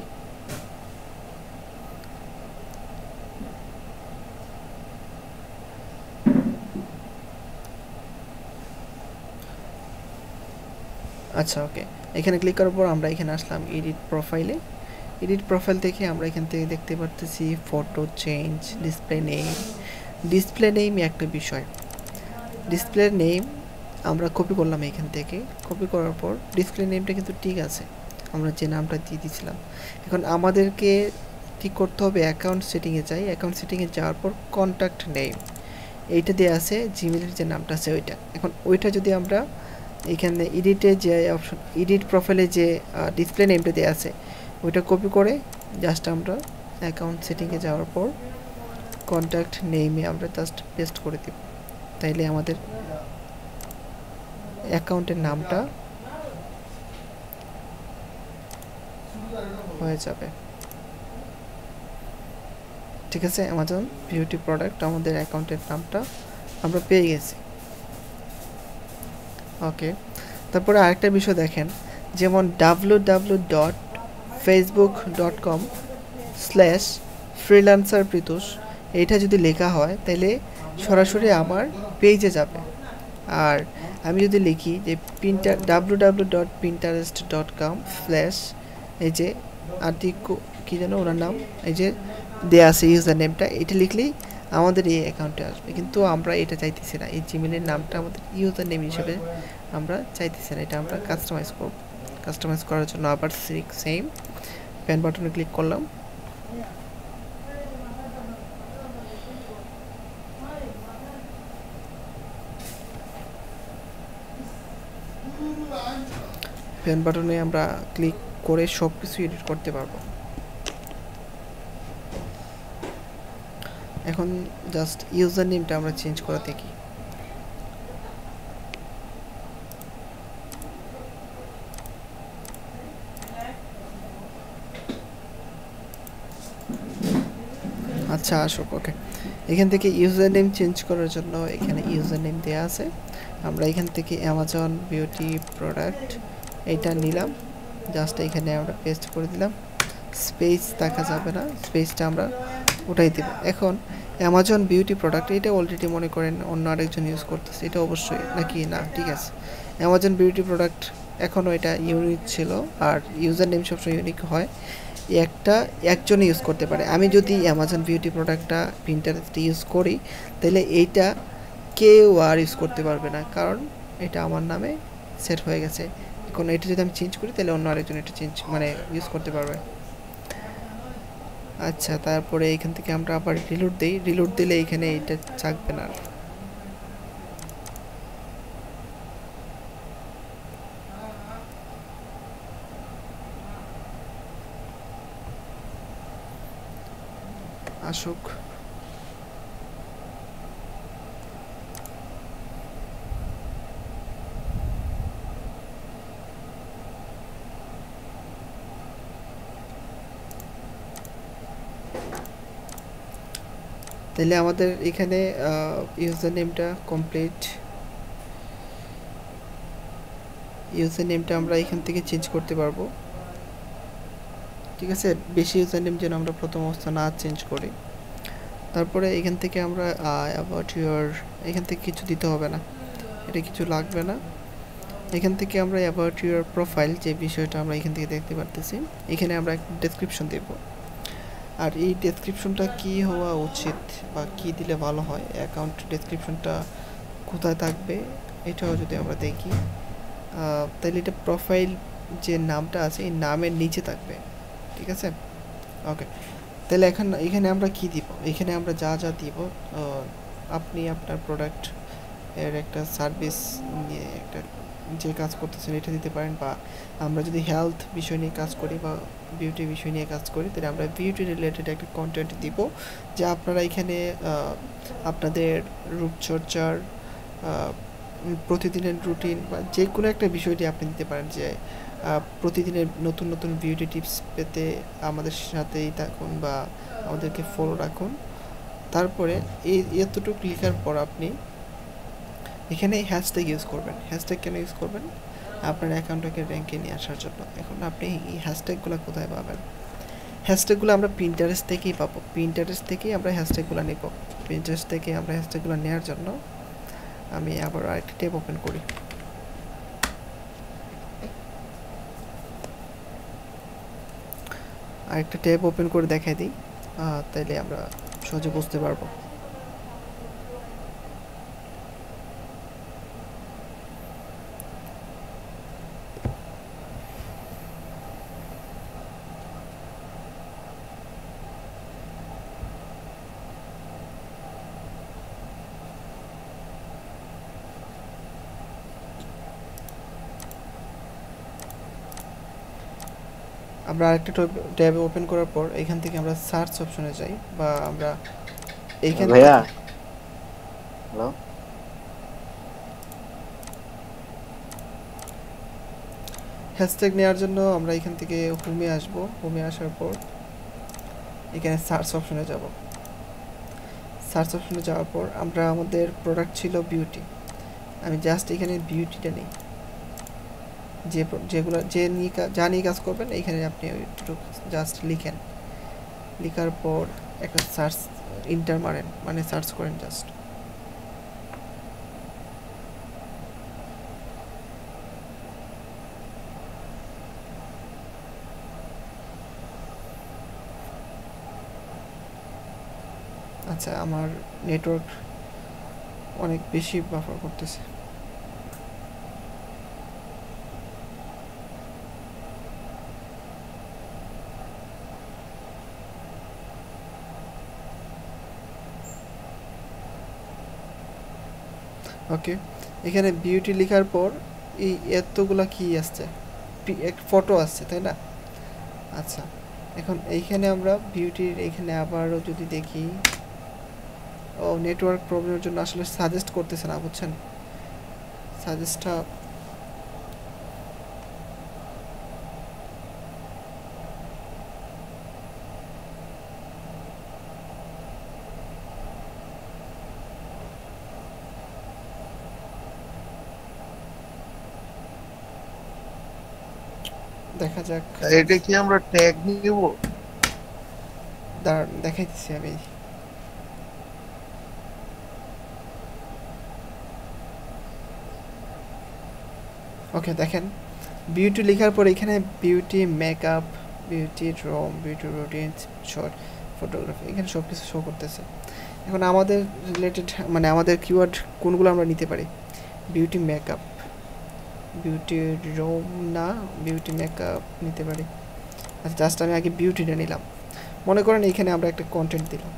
আচ্ছা, ওকে, এখানে ক্লিক করার পর আমরা এখানে আসলাম এডিট প্রোফাইলে। এডিট প্রোফাইল থেকে আমরা এখান থেকে দেখতে পারতেছি ফটো চেঞ্জ, ডিসপ্লে নেম একটা বিষয়। ডিসপ্লে নেম আমরা কপি করলাম এখান থেকে, কপি করার পর ডিসপ্লে নেমটা কিন্তু ঠিক আছে, আমরা যে নামটা দিয়ে দিয়েছিলাম। এখন আমাদেরকে ঠিক করতে হবে অ্যাকাউন্ট সেটিংয়ে যাই, অ্যাকাউন্ট সেটিংয়ে যাওয়ার পর কন্ট্যাক্ট নেম এইটা দেওয়া আছে, জিমেলের যে নামটা আছে ওইটা। এখন ওইটা যদি আমরা এখানে এডিটে যে অপশন, এডিট প্রোফাইলে যে ডিসপ্লে নেমটা দেওয়া আছে ওইটা কপি করে জাস্ট আমরা অ্যাকাউন্ট সেটিংয়ে যাওয়ার পর কন্ট্যাক্ট নেমে আমরা জাস্ট পেস্ট করে দিব, তাইলে আমাদের অ্যাকাউন্টের নামটা হয়ে যাবে। ঠিক আছে, অ্যামাজন বিউটি প্রোডাক্ট আমাদের অ্যাকাউন্টের নামটা আমরা পেয়ে গেছি। ওকে, তারপরে আরেকটা বিষয় দেখেন, যেমন www.facebook.com/freelancerpritush এইটা যদি লেখা হয় তাহলে সরাসরি আমার পেজে যাবে। আর আমি যদি লিখি যে www.pinterest.com/ এই যে আর্টিকো কি যেন ওনার নাম, এই যে দেয়া আছে ইউজার নেমটা, এটা লিখলেই আমাদের এই অ্যাকাউন্টে আসবে। কিন্তু আমরা এটা চাইতেছি না, এই জিমেলের নামটা আমাদের ইউজার নেম হিসেবে আমরা চাইতেছি না, এটা আমরা কাস্টমাইজ করব। কাস্টমাইজ করার জন্য আবার সেম প্যান বাটনে ক্লিক করলাম। প্যান বাটনে আমরা ক্লিক করে সব কিছু এডিট করতে পারবো। এখন জাস্ট ইউজার নেমটা আমরা চেঞ্জ করে দেখি। আচ্ছা, আসুক। ওকে, এখান থেকে ইউজার নেম চেঞ্জ করার জন্য এখানে ইউজার নেম দেওয়া আছে, আমরা এখান থেকে অ্যামাজন বিউটি প্রোডাক্ট এইটা নিলাম, জাস্ট এখানে আমরা পেস্ট করে দিলাম। স্পেস দেখা যাবে না, স্পেসটা আমরা উঠাই দেব। এখন অ্যামাজন বিউটি প্রোডাক্ট এটা অলরেডি মনে করেন অন্য আরেকজন ইউজ করতেছে, এটা অবশ্যই নাকি না, ঠিক আছে। অ্যামাজন বিউটি প্রোডাক্ট এখনও এটা ইউনিক ছিল, আর ইউজার নেম সবসময় ইউনিক হয়, একজনে ইউজ করতে পারে। আমি যদি অ্যামাজন বিউটি প্রোডাক্টটা প্রিন্টারেস্টে ইউজ করি তাহলে এইটা কেউ আর ইউজ করতে পারবে না, কারণ এটা আমার নামে সেট হয়ে গেছে। এখন এটা যদি আমি চেঞ্জ করি তাহলে অন্য আরেকজন এটা চেঞ্জ মানে ইউজ করতে পারবে। আচ্ছা, তারপরে এখান থেকে আমরা আবার রিলোড দিই। রিলোড দিলে এখানে এটা থাকবে না। আসুক। তাহলে আমাদের এখানে ইউজার নেমটা কমপ্লিট। ইউজার নেমটা আমরা এখান থেকে চেঞ্জ করতে পারবো, ঠিক আছে। বেশি ইউজার নেম যেন আমরা প্রথম অবস্থা না চেঞ্জ করি। তারপরে এখান থেকে আমরা অ্যাবাউট ইউর, এখান থেকে কিছু দিতে হবে না, এটা কিছু লাগবে না। এখান থেকে আমরা অ্যাবাউট ইউর প্রোফাইল যে বিষয়টা আমরা এখান থেকে দেখতে পারতেছি, এখানে আমরা একটা ডেসক্রিপশন দেব। আর এই ডেসক্রিপশনটা কি হওয়া উচিত বা কি দিলে ভালো হয়, অ্যাকাউন্ট ডেসক্রিপশনটা কোথায় থাকবে এটাও যদি আমরা দেখি, তাহলে এটা প্রোফাইল যে নামটা আছে এই নামের নিচে থাকবে, ঠিক আছে। ওকে, তাহলে এখানে আমরা কি দিব, এখানে আমরা যা যা দিব, আপনি আপনার প্রোডাক্ট এর একটা সার্ভিস নিয়ে একটা যে কাজ করতেছেন এটা দিতে পারেন, বা আমরা যদি হেলথ বিষয় নিয়ে কাজ করি বা বিউটি বিষয় নিয়ে কাজ করি তাহলে আমরা বিউটি রিলেটেড একটা কন্টেন্ট দিব, যে আপনারা এখানে আপনাদের রূপচর্চার প্রতিদিনের রুটিন বা যে কোনো একটা বিষয়টি আপনি দিতে পারেন, যে প্রতিদিনের নতুন নতুন বিউটি টিপস পেতে আমাদের সাথেই থাকুন বা আমাদেরকে ফলো রাখুন। তারপরে এতটুকু লেখার পর আপনি এখানে হ্যাশট্যাগ ইউজ করবেন। হ্যাশট্যাগ কেন ইউজ করবেন? আপনার অ্যাকাউন্টটাকে র্যাঙ্কে নিয়ে আসার জন্য। এখন আপনি এই হ্যাশট্যাগুলো কোথায় পাবেন? হ্যাশট্যাগুলো আমরা পিন্টারেস্ট থেকেই পাবো। পিন্টারেস্ট থেকেই আমরা হ্যাশট্যাগুলো নেব। পিন্টারেস্ট থেকে আমরা হ্যাশট্যাগুলো নেওয়ার জন্য আমি আবার আরেকটা ট্যাব ওপেন করি। আরেকটা ট্যাব ওপেন করে দেখাই দিই, তাইলে আমরা সহজে বুঝতে পারবো। আমরা আরেকটা ট্যাব ওপেন করার পর এখান থেকে আমরা সার্চ অপশনে যাই, বা আমরা এইখান ভাইয়া হ্যালো, হ্যাশট্যাগ নেওয়ার জন্য আমরা এখান থেকে হোমে আসব। হোমে আসার পর এখানে সার্চ অপশনে যাব। সার্চ অপশনে যাওয়ার পর আমরা আমাদের প্রোডাক্ট ছিল বিউটি, আমি জাস্ট এখানে বিউটিটা নিই। যেগুলো যা নিয়ে কাজ করবেন এইখানে আপনি জাস্ট লিখেন, লেখার পর একটা সার্চ ইন্টার মারেন, মানে সার্চ করেন জাস্ট। আচ্ছা, আমার নেটওয়ার্ক অনেক বেশি বাফার করতেছে। ওকে, এখানে বিউটি লেখার পর এই এতগুলা কি আসছে, এক ফটো আসছে, তাই না? আচ্ছা, এখন এইখানে আমরা বিউটির এখানে আবারও যদি দেখি, ও নেটওয়ার্ক প্রবলেমের জন্য আসলে সাজেস্ট করতেছে না, বুঝছেন? সাজেস্টটা দেখা যাক। এটা কি আমরা ট্যাগ নিব? দাঁড়ান, দেখাইতেছি আমি। ওকে, দেখেন বিউটি লেখার পর এখানে beauty makeup, beauty room, beauty routine, short photography, এখানে সব কিছু শো করতেছে। এখন আমাদের রিলেটেড মানে আমাদের কিওয়ার্ড কোনগুলো আমরা নিতে পারি? বিউটি মেকআপ, বিউটি রুম না, বিউটি মেকআপ নিতে পারি। আচ্ছা জাস্ট আমি আগে বিউটিটা নিলাম। মনে করেন এখানে আমরা একটা কন্টেন্ট দিলাম,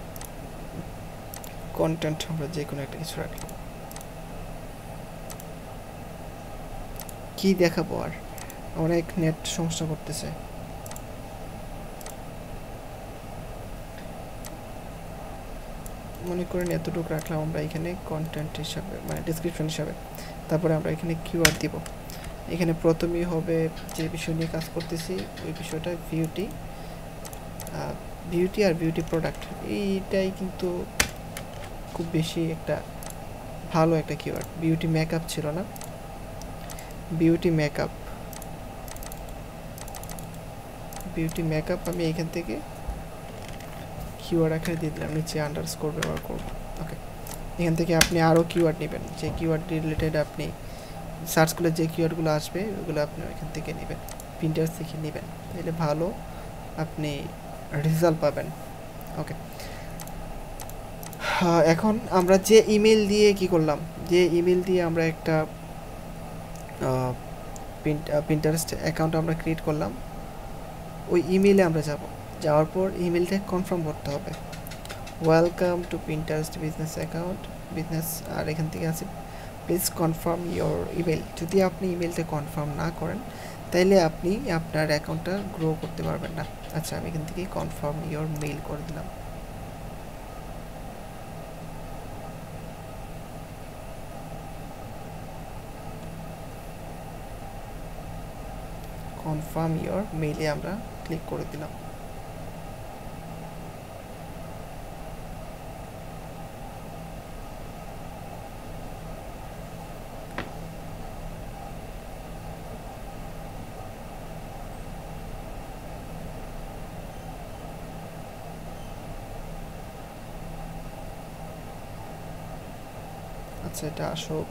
কন্টেন্ট আমরা যে কোনো একটা কিছু রাখলাম। কি দেখাবো আর, অনেক নেট সমস্যা করতেছে। মনে করেন এতটুকু রাখলাম আমরা এখানে কন্টেন্ট হিসাবে মানে ডেসক্রিপশন হিসাবে। তারপরে আমরা এখানে কিওয়ার্ড দিব। এখানে প্রথমেই হবে যে বিষয় নিয়ে কাজ করতেছি ওই বিষয়টা বিউটি, বিউটি আর বিউটি প্রোডাক্ট, এইটাই কিন্তু খুব বেশি একটা ভালো একটা কিওয়ার্ড। বিউটি মেকআপ ছিল না, বিউটি মেকআপ, বিউটি মেকআপ আমি এখান থেকে কিওয়ার্ড আকারে দিয়ে দিলাম, নিচে আন্ডারস্কোর ব্যবহার করব। ওকে, এখান থেকে আপনি আরও কিওয়ার্ড নেবেন, যে কিওয়ার্ড রিলেটেড আপনি সার্চ করলে যে কিওয়ার্ডগুলো আসবে ওগুলো আপনি এখান থেকে নেবেন, পিন্টারেস্ট থেকে নেবেন, তাহলে ভালো আপনি রেজাল্ট পাবেন। ওকে, এখন আমরা যে ইমেল দিয়ে কি করলাম, যে ইমেল দিয়ে আমরা একটা পিন্টারেস্ট অ্যাকাউন্ট আমরা ক্রিয়েট করলাম, ওই ইমেইলে আমরা যাব। যাওয়ার পর ইমেলটা কনফার্ম করতে হবে, welcome to Pinterest business account business, আর এখান থেকে আছে প্লিজ কনফার্ম ইয়োর ইমেল। যদি আপনি ইমেলটা কনফার্ম না করেন তাইলে আপনি আপনার অ্যাকাউন্টটা গ্রো করতে পারবেন না। আচ্ছা আমি এখান থেকে কনফার্ম ইয়োর মেইল করে দিলাম। কনফার্ম ইয়োর মেইলে আমরা ক্লিক করে দিলাম। আচ্ছা এটা আসুক।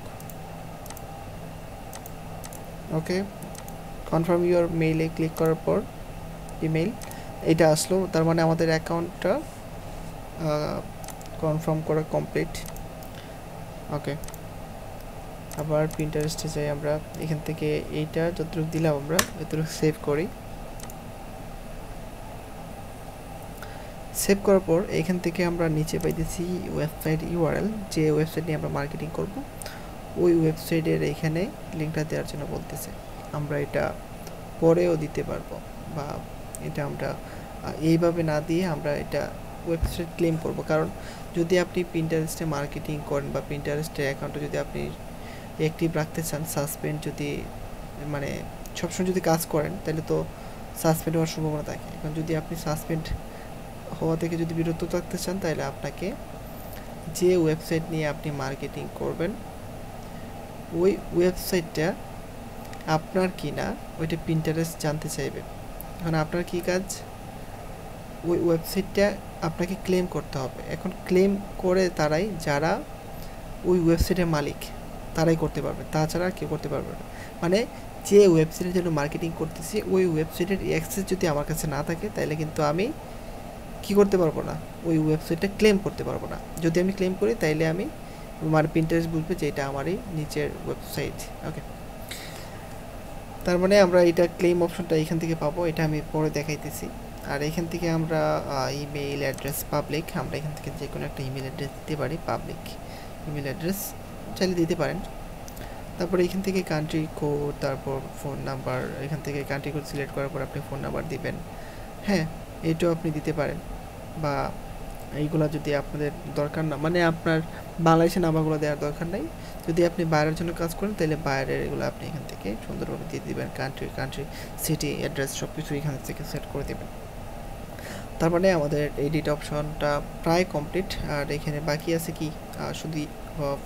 ওকে, কনফার্ম ইউর মেইলে ক্লিক করার পর ইমেল এটা আসলো, তার মানে আমাদের অ্যাকাউন্টটা কনফার্ম করা কমপ্লিট। ওকে, আবার পিন্টারেস্টে যাই আমরা, এখান থেকে এইটা যতটুকু দিলাম আমরা যতটুকু সেভ করি। সেভ করার পর এখান থেকে আমরা নিচে পাইতেছি ওয়েবসাইট ইউআরএল, যে ওয়েবসাইট নিয়ে আমরা মার্কেটিং করব ওই ওয়েবসাইটের এখানে লিঙ্কটা দেওয়ার জন্য বলতেছে। আমরা এটা পরেও দিতে পারবো, বা এটা আমরা এইভাবে না দিয়ে আমরা এটা ওয়েবসাইট ক্লেম করব। কারণ যদি আপনি পিন্টারেস্টে মার্কেটিং করেন বা পিন্টারেস্টের অ্যাকাউন্টে যদি আপনি অ্যাক্টিভ রাখতে চান, সাসপেন্ড যদি মানে সবসময় যদি কাজ করেন তাহলে তো সাসপেন্ড হওয়ার সম্ভাবনা থাকে। এখন যদি আপনি সাসপেন্ড হওয়া থেকে যদি বিরত থাকতে চান তাহলে আপনাকে যে ওয়েবসাইট নিয়ে আপনি মার্কেটিং করবেন ওই ওয়েবসাইটটা আপনার কি না ওইটা পিন্টারেস্ট জানতে চাইবে। এখন আপনার কি কাজ, ওই ওয়েবসাইটটা আপনাকে ক্লেম করতে হবে। এখন ক্লেম করে তারাই, যারা ওই ওয়েবসাইটের মালিক তারাই করতে পারবে, তাছাড়া কেউ করতে পারবে না। মানে যে ওয়েবসাইটের জন্য মার্কেটিং করতেছি ওই ওয়েবসাইটের অ্যাক্সেস যদি আমার কাছে না থাকে তাহলে কিন্তু আমি কি করতে পারবো না, ওই ওয়েবসাইটটা ক্লেম করতে পারবো না। যদি আমি ক্লেম করি তাইলে আমি আমার পিন্টারেস্ট বুঝবে যে এটা আমারই নিচের ওয়েবসাইট। ওকে, তার মানে আমরা এটা ক্লেম অপশনটা এখান থেকে পাবো, এটা আমি পরে দেখাইতেছি। আর এখান থেকে আমরা ইমেইল অ্যাড্রেস পাবলিক, আমরা এখান থেকে যে কোনো একটা ইমেল অ্যাড্রেস দিতে পারি, পাবলিক ইমেল অ্যাড্রেস চাইলে দিতে পারেন। তারপরে এখান থেকে কান্ট্রি কোড, তারপর ফোন নাম্বার, এখান থেকে কান্ট্রি কোড সিলেক্ট করার পর আপনি ফোন নাম্বার দিবেন। হ্যাঁ, এটাও আপনি দিতে পারেন, বা এইগুলো যদি আপনাদের দরকার না, মানে আপনার বাংলাদেশের নাম্বারগুলো দেওয়ার দরকার নাই। যদি আপনি বাইরের জন্য কাজ করেন তাহলে বাইরের এগুলো আপনি এখান থেকে সুন্দরভাবে দিয়ে দেবেন, কান্ট্রি সিটি অ্যাড্রেস সব কিছু এখান থেকে সেট করে দেবেন। তার মানে আমাদের এডিট অপশনটা প্রায় কমপ্লিট। আর এখানে বাকি আছে কি, শুধু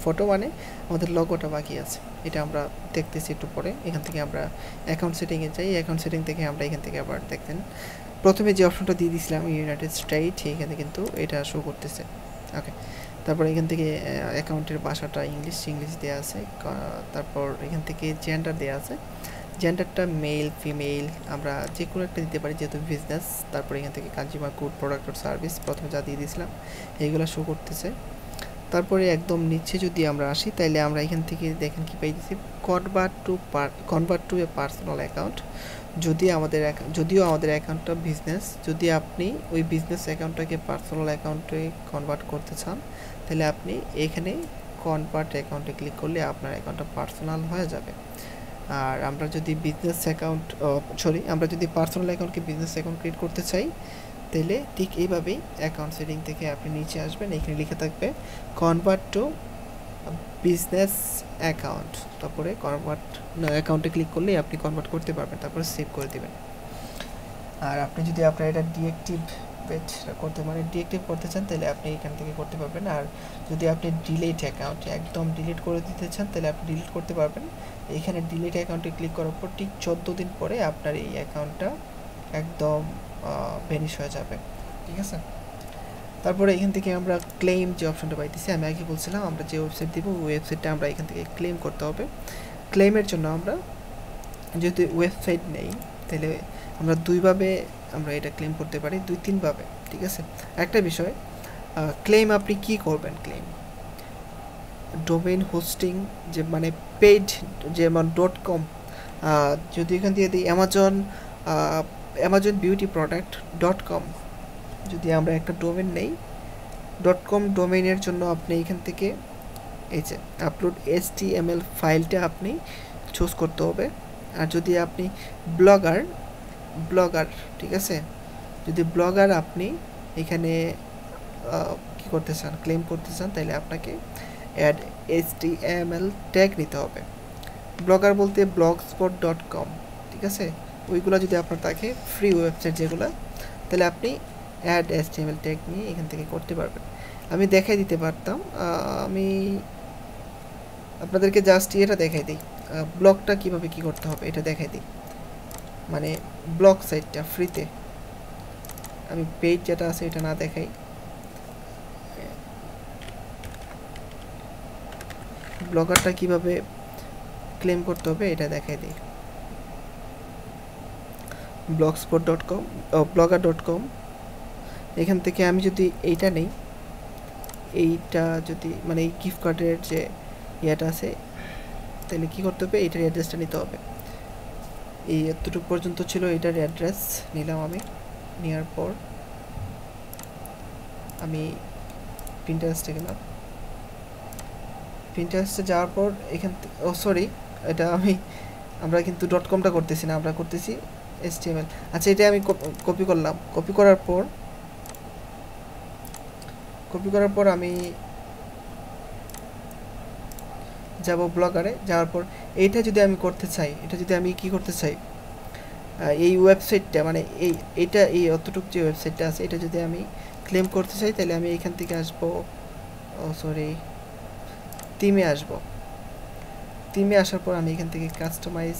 ফটো মানে আমাদের লোগোটা বাকি আছে, এটা আমরা দেখতেছি একটু পরে। এখান থেকে আমরা অ্যাকাউন্ট সেটিংয়ে যাই, অ্যাকাউন্ট সেটিং থেকে আমরা এখান থেকে আবার দেখতেন প্রথমে যে অপশনটা দিয়ে দিয়েছিলাম ইউনাইটেড স্টেট, এখানে কিন্তু এটা শো করতেছে। ওকে, তারপর এখান থেকে অ্যাকাউন্টের ভাষাটা ইংলিশ দেওয়া আছে, তারপর এখান থেকে জেন্ডার দেওয়া আছে, জেন্ডারটা মেল ফিমেল আমরা যে কোনো একটা দিতে পারি যেহেতু বিজনেস। তারপরে এখান থেকে consumer good product or service প্রথমে যা দিয়ে দিয়েছিলাম এইগুলো শো করতেছে। তারপরে একদম নিচে যদি আমরা আসি তাইলে আমরা এখান থেকে দেখেন কি পাইতেছি convert to A personal account. যদিও আমাদের অ্যাকাউন্টটা বিজনেস, যদি আপনি ওই বিজনেস অ্যাকাউন্টটাকে পার্সোনাল অ্যাকাউন্টে কনভার্ট করতে চান তাহলে আপনি এখানে কনভার্ট অ্যাকাউন্টে ক্লিক করলে আপনার অ্যাকাউন্টটা পার্সোনাল হয়ে যাবে। আর আমরা যদি আমরা যদি পার্সোনাল অ্যাকাউন্টকে বিজনেস অ্যাকাউন্ট ক্রিয়েট করতে চাই তাহলে ঠিক এইভাবেই অ্যাকাউন্ট সেটিং থেকে আপনি নিচে আসবেন, এখানে লিখে থাকবে কনভার্ট টু বিজনেস অ্যাকাউন্ট, তারপরে কনভার্ট অ্যাকাউন্টে ক্লিক করলেই আপনি কনভার্ট করতে পারবেন, তারপরে সেভ করে দেবেন। আর আপনি যদি আপনার এটা ডিএক্টিভ করতে চান তাহলে আপনি এখান থেকে করতে পারবেন। আর যদি আপনি ডিলিট অ্যাকাউন্ট একদম ডিলিট করে দিতে চান তাহলে আপনি ডিলিট করতে পারবেন। এখানে ডিলিট অ্যাকাউন্টে ক্লিক করার পর ঠিক 14 দিন পরে আপনার এই অ্যাকাউন্টটা একদম ভ্যানিশ হয়ে যাবে, ঠিক আছে। তারপরে এখান থেকে আমরা ক্লেম যে অপশনটা পাইতেছি, আমি আগে বলছিলাম আমরা যে ওয়েবসাইট দিব ওই ওয়েবসাইটটা আমরা এখান থেকে ক্লেম করতে হবে। ক্লেমের জন্য আমরা যদি ওয়েবসাইট নেই তাহলে আমরা দুইভাবে আমরা এটা ক্লেম করতে পারি, 2-3 ভাবে, ঠিক আছে। একটা বিষয়, ক্লেম আপনি কি করবেন, ক্লেম ডোমেইন হোস্টিং যে মানে পেইড যেমন .com, যদি এখান থেকে দিই অ্যামাজন বিউটি প্রোডাক্ট .com, যদি আমরা একটা ডোমেইন নেই .com ডোমেইনের জন্য আপনি এখান থেকে এই যে আপলোড HTML ফাইলটা আপনি চুজ করতে হবে। আর যদি আপনি ব্লগার, ঠিক আছে, যদি ব্লগার আপনি এখানে কি করতে চান, ক্লেম করতে চান তাহলে আপনাকে অ্যাড HTML ট্যাগ নিতে হবে। ব্লগার বলতে blogspot.com, ঠিক আছে, ওইগুলো যদি আপনার থাকে ফ্রি ওয়েবসাইট যেগুলো, তাহলে আপনি অ্যাড HTML ট্যাগ নিয়ে এখান থেকে করতে পারবেন। আমি দেখাই দিতে পারতাম, আমি আপনাদেরকে জাস্ট এটা দেখাই দিই, ব্লগটা কিভাবে কি করতে হবে এটা দেখাই দিই। মানে ব্লগ সাইটটা ফ্রিতে, আমি পেইড যেটা আছে এটা না দেখাই, ব্লগারটা কিভাবে ক্লেম করতে হবে এটা দেখাই দিই। blogspot.com এখান থেকে আমি যদি এইটা নেই, এইটা যদি মানে এই গিফট কার্ডের যে ইয়েটা আছে তাহলে কি করতে হবে, এইটার অ্যাড্রেসটা নিতে হবে। এই এতটুকু পর্যন্ত ছিল এটার অ্যাড্রেস, নিলাম আমি। নেওয়ার পর আমি পিন্টারেস্টে গেলাম, পিন্টারেস্টে যাওয়ার পর এখান থেকে এটা আমরা কিন্তু .comটা করতেছি না, আমরা করতেছি HTML। আচ্ছা, এটা আমি কপি করলাম, কপি করার পর আমি যাব ব্লগারে, যাওয়ার পর এইটা যদি আমি করতে চাই, এটা যদি আমি কি করতে চাই, এই ওয়েবসাইটটা মানে এই অতটুকু যে ওয়েবসাইটটা আছে এটা যদি আমি ক্লেম করতে চাই তাহলে আমি এখান থেকে আসবো, থিমে আসবো। থিমে আসার পর আমি এখান থেকে কাস্টমাইজ,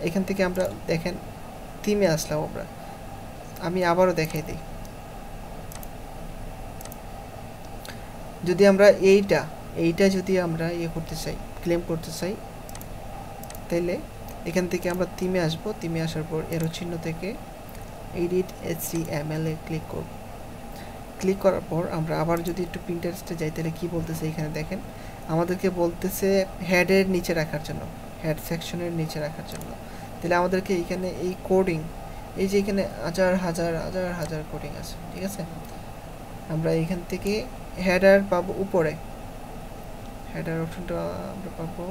এখান থেকে আমরা দেখেন থিমে আসলাম আমরা। আমি আবারও দেখাই দিই, যদি আমরা এইটা যদি আমরা করতে চাই, ক্লেম করতে চাই, তাহলে এখান থেকে আমরা থিমে আসবো। থিমে আসার পর এরো চিহ্ন থেকে এডিট HTML এ ক্লিক করব। ক্লিক করার পর আমরা আবার যদি একটু পিন্টারেস্টে যাই তাহলে কি বলতেছে এখানে দেখেন, আমাদেরকে বলতেছে হেডের নিচে রাখার জন্য, হেড সেকশনের নিচে রাখার জন্য। তাহলে আমাদেরকে এখানে এই কোডিং, এই যে এখানে হাজার কোডিং আছে, ঠিক আছে, আমরা এখান থেকে হেডার পাবো উপরে, হেডার অপশনটা আমরা পাবো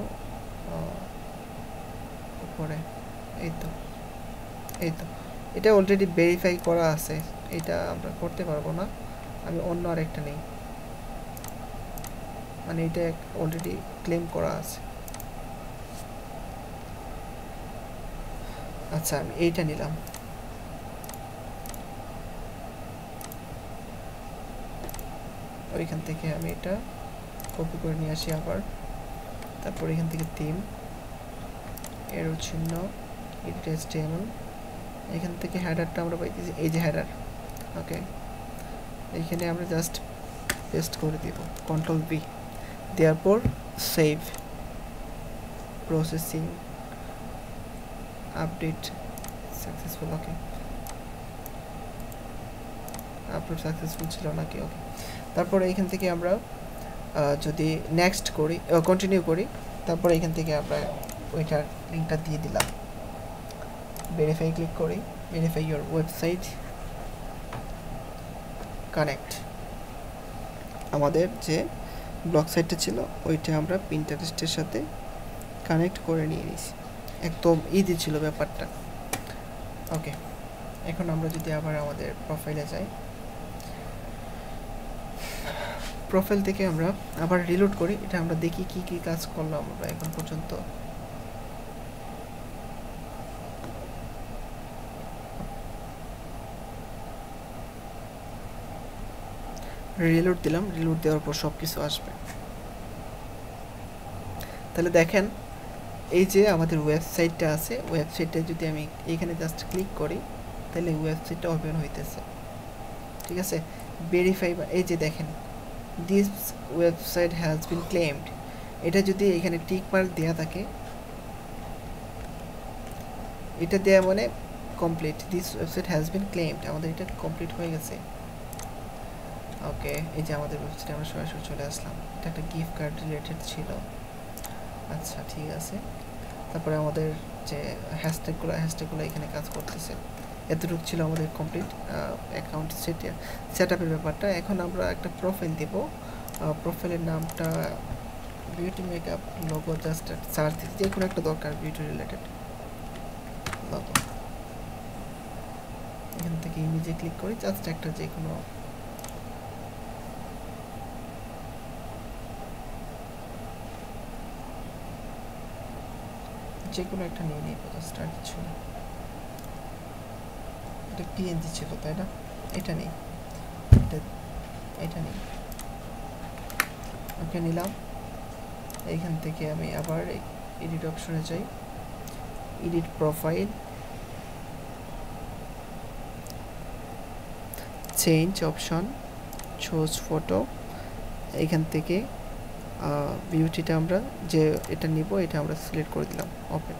উপরে, এই তো এটা অলরেডি ভেরিফাই করা আছে, এটা আমরা করতে পারবো না, আমি অন্য আরেকটা নেই, মানে এটা অলরেডি ক্লেম করা আছে। আচ্ছা, আমি এইটা নিলাম, ওইখান থেকে আমি এটা কপি করে নিয়ে আসি আবার। তারপর এখান থেকে থিম, এরো চিহ্ন, এডিট HTML, এখান থেকে হেডারটা আমরা পাইতেছি, এই যে হেডার, ওকে, এইখানে আমরা জাস্ট পেস্ট করে দিব, Ctrl V। দেওয়ার পর সেভ প্রসেসিং আপডেট সাকসেসফুল। ওকে, আপলোড সাকসেসফুল ছিল নাকি? ওকে, তারপরে এখান থেকে আমরা যদি নেক্সট করি, কন্টিনিউ করি, তারপরে এখান থেকে আমরা ওইটার লিঙ্কটা দিয়ে দিলাম। ভেরিফাই ক্লিক করি, ভেরিফাই ইউর ওয়েবসাইট কানেক্ট। আমাদের যে ব্লগ সাইটটা ছিল ওইটা আমরা পিন্টারেস্টের সাথে কানেক্ট করে নিয়ে নিয়েছি। একদম ইজি ছিল ব্যাপারটা। ওকে, এখন আমরা যদি আবার আমাদের প্রোফাইলে যাই, প্রোফাইল থেকে আমরা আবার রিলোড করি, এটা আমরা দেখি কি কি কাজ করলাম আমরা এখন পর্যন্ত। রিলোড দিলাম, রিলোড দেওয়ার পর সব কিছু আসবে। তাহলে দেখেন এই যে আমাদের ওয়েবসাইটটা আছে, ওয়েবসাইটটা যদি আমি এখানে জাস্ট ক্লিক করি তাহলে ওয়েবসাইটটা ওপেন হইতেছে। ঠিক আছে, ভেরিফাই, এই যে দেখেন this website has been claimed, এটা যদি এখানে টিক মার্ক দেওয়া থাকে, এটা দেওয়া মানে complete, this website has been claimed, আমাদের এটা কমপ্লিট হয়ে গেছে। ওকে, এই যে আমাদের ওয়েবসাইটে আমরা সরাসরি চলে আসলাম। এটা একটা গিফট কার্ড রিলেটেড ছিল। আচ্ছা ঠিক আছে, তারপরে আমাদের যে হ্যাশট্যাগুলো এখানে কাজ করতেছে। এতটুকু ছিল আমাদের কমপ্লিট অ্যাকাউন্ট সেট আপের ব্যাপারটা। এখন আমরা একটা প্রোফাইল দেব, প্রোফাইলের নামটা beauty makeup logo, just search দিতে যে কোনো একটা দরকার বিউটি রিলেটেড লোগো। এখান থেকে ইমেজে ক্লিক করি, জাস্ট একটা যে কোনো একটা নিয়ে নিই, স্টার্ট ছিল, এটা পিএনজি ছিল তাই না? এটা নেই, এটা নেই। ওকে, নিলাম। এইখান থেকে আমি আবার এডিট অপশনে যাই, edit profile, change option, choose photo. এইখান থেকে বিউটিটা আমরা যে এটা নিব এটা আমরা সিলেক্ট করে দিলাম, ওপেন।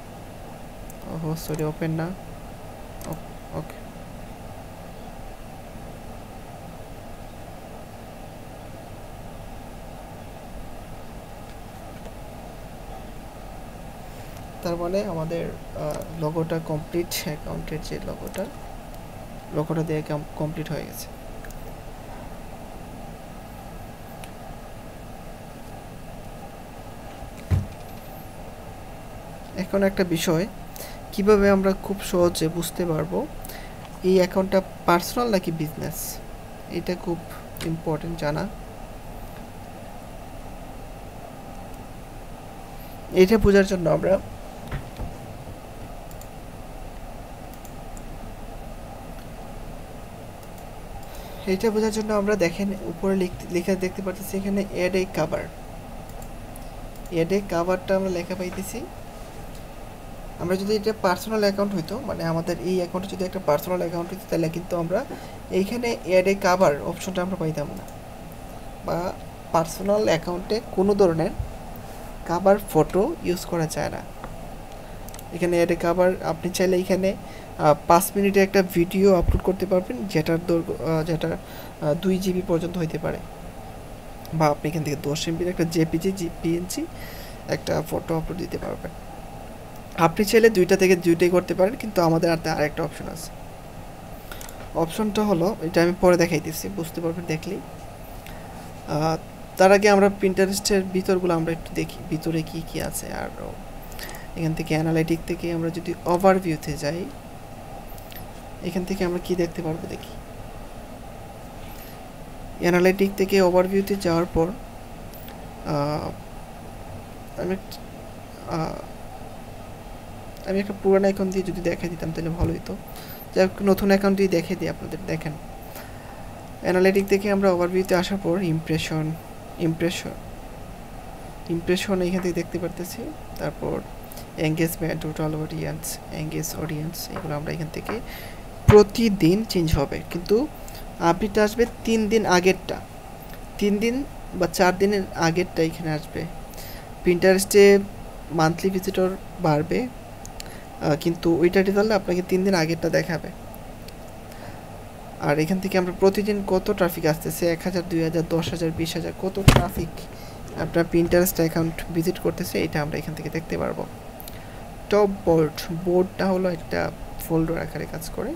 ওহো সরি, ওপেন না। ওকে, তার মানে আমাদের লোগোটা কমপ্লিট, অ্যাকাউন্টের যে লোগোটা দিয়ে কমপ্লিট হয়ে গেছে। এখন একটা বিষয়, কিভাবে আমরা খুব সহজে বুঝতে পারবো এই অ্যাকাউন্টটা পার্সোনাল নাকি বিজনেস, এটা খুব ইম্পর্টেন্ট জানা। এটা বোঝার জন্য আমরা দেখেন উপরে লেখা দেখতে পাচ্ছি, এখানে add a cover, add a কভারটা আমরা লেখা পাইতেছি। আমরা যদি এটা পার্সোনাল অ্যাকাউন্ট হইতো, মানে আমাদের এই অ্যাকাউন্টে যদি একটা পার্সোনাল অ্যাকাউন্ট হইতো, তাহলে কিন্তু আমরা এইখানে অ্যাড এ কভার অপশনটা আমরা পাইতাম না, বা পার্সোনাল অ্যাকাউন্টে কোনো ধরনের কভার ফটো ইউজ করা যায় না। এখানে অ্যাড এ কভার আপনি চাইলে এখানে 5 মিনিটের একটা ভিডিও আপলোড করতে পারবেন, যেটা 2 জিবি পর্যন্ত হইতে পারে, বা আপনি এখান থেকে 10 এমবির একটা জেপিজি পিএনজি একটা ফটো আপলোড দিতে পারবেন। আপনি চাইলে দুইটাই করতে পারেন, কিন্তু আমাদের আরেকটা অপশন আছে। অপশনটা হলো, এটা আমি পরে দেখাইতেছি, বুঝতে পারবেন দেখলেই। তার আগে আমরা পিন্টারেস্টের ভিতরগুলো আমরা একটু দেখি, ভিতরে কি কি আছে। আর এখান থেকে অ্যানালাইটিক থেকে আমরা যদি ওভারভিউতে যাই, এখান থেকে আমরা কি দেখতে পারবো দেখি। অ্যানালাইটিক থেকে ওভারভিউতে যাওয়ার পর আমি একটা পুরানো অ্যাকাউন্ট দিয়ে যদি দেখাই দিতাম তাহলে ভালো হতো। যাই হোক, নতুন অ্যাকাউন্ট দিয়ে দেখিয়ে দিই আপনাদের। দেখেন, অ্যানালাইটিক থেকে আমরা ওভারভিউতে আসার পর ইমপ্রেশন এখান থেকে দেখতে পারতেছি। তারপর engagement, total audience, engage audience, এগুলো আমরা এখান থেকে প্রতিদিন চেঞ্জ হবে, কিন্তু আপডেট আসবে 3 দিন আগেরটা। 3 দিন বা 4 দিনের আগেরটা এখানে আসবে। পিন্টারেস্টে মান্থলি ভিজিটর বাড়বে, কিন্তু ওইটা রেজাল্ট আপনাকে 3 দিন আগেরটা দেখাবে। আর এখান থেকে আমরা প্রতিদিন কত ট্রাফিক আসতেছে, 1000, 2000, 10,000, 20,000 কত ট্রাফিক আপনার পিন্টারেস্ট অ্যাকাউন্ট ভিজিট করতেছে, এটা আমরা এখান থেকে দেখতে পারবো। টপ বোর্ডটা হলো একটা ফোল্ডার আকারে কাজ করে।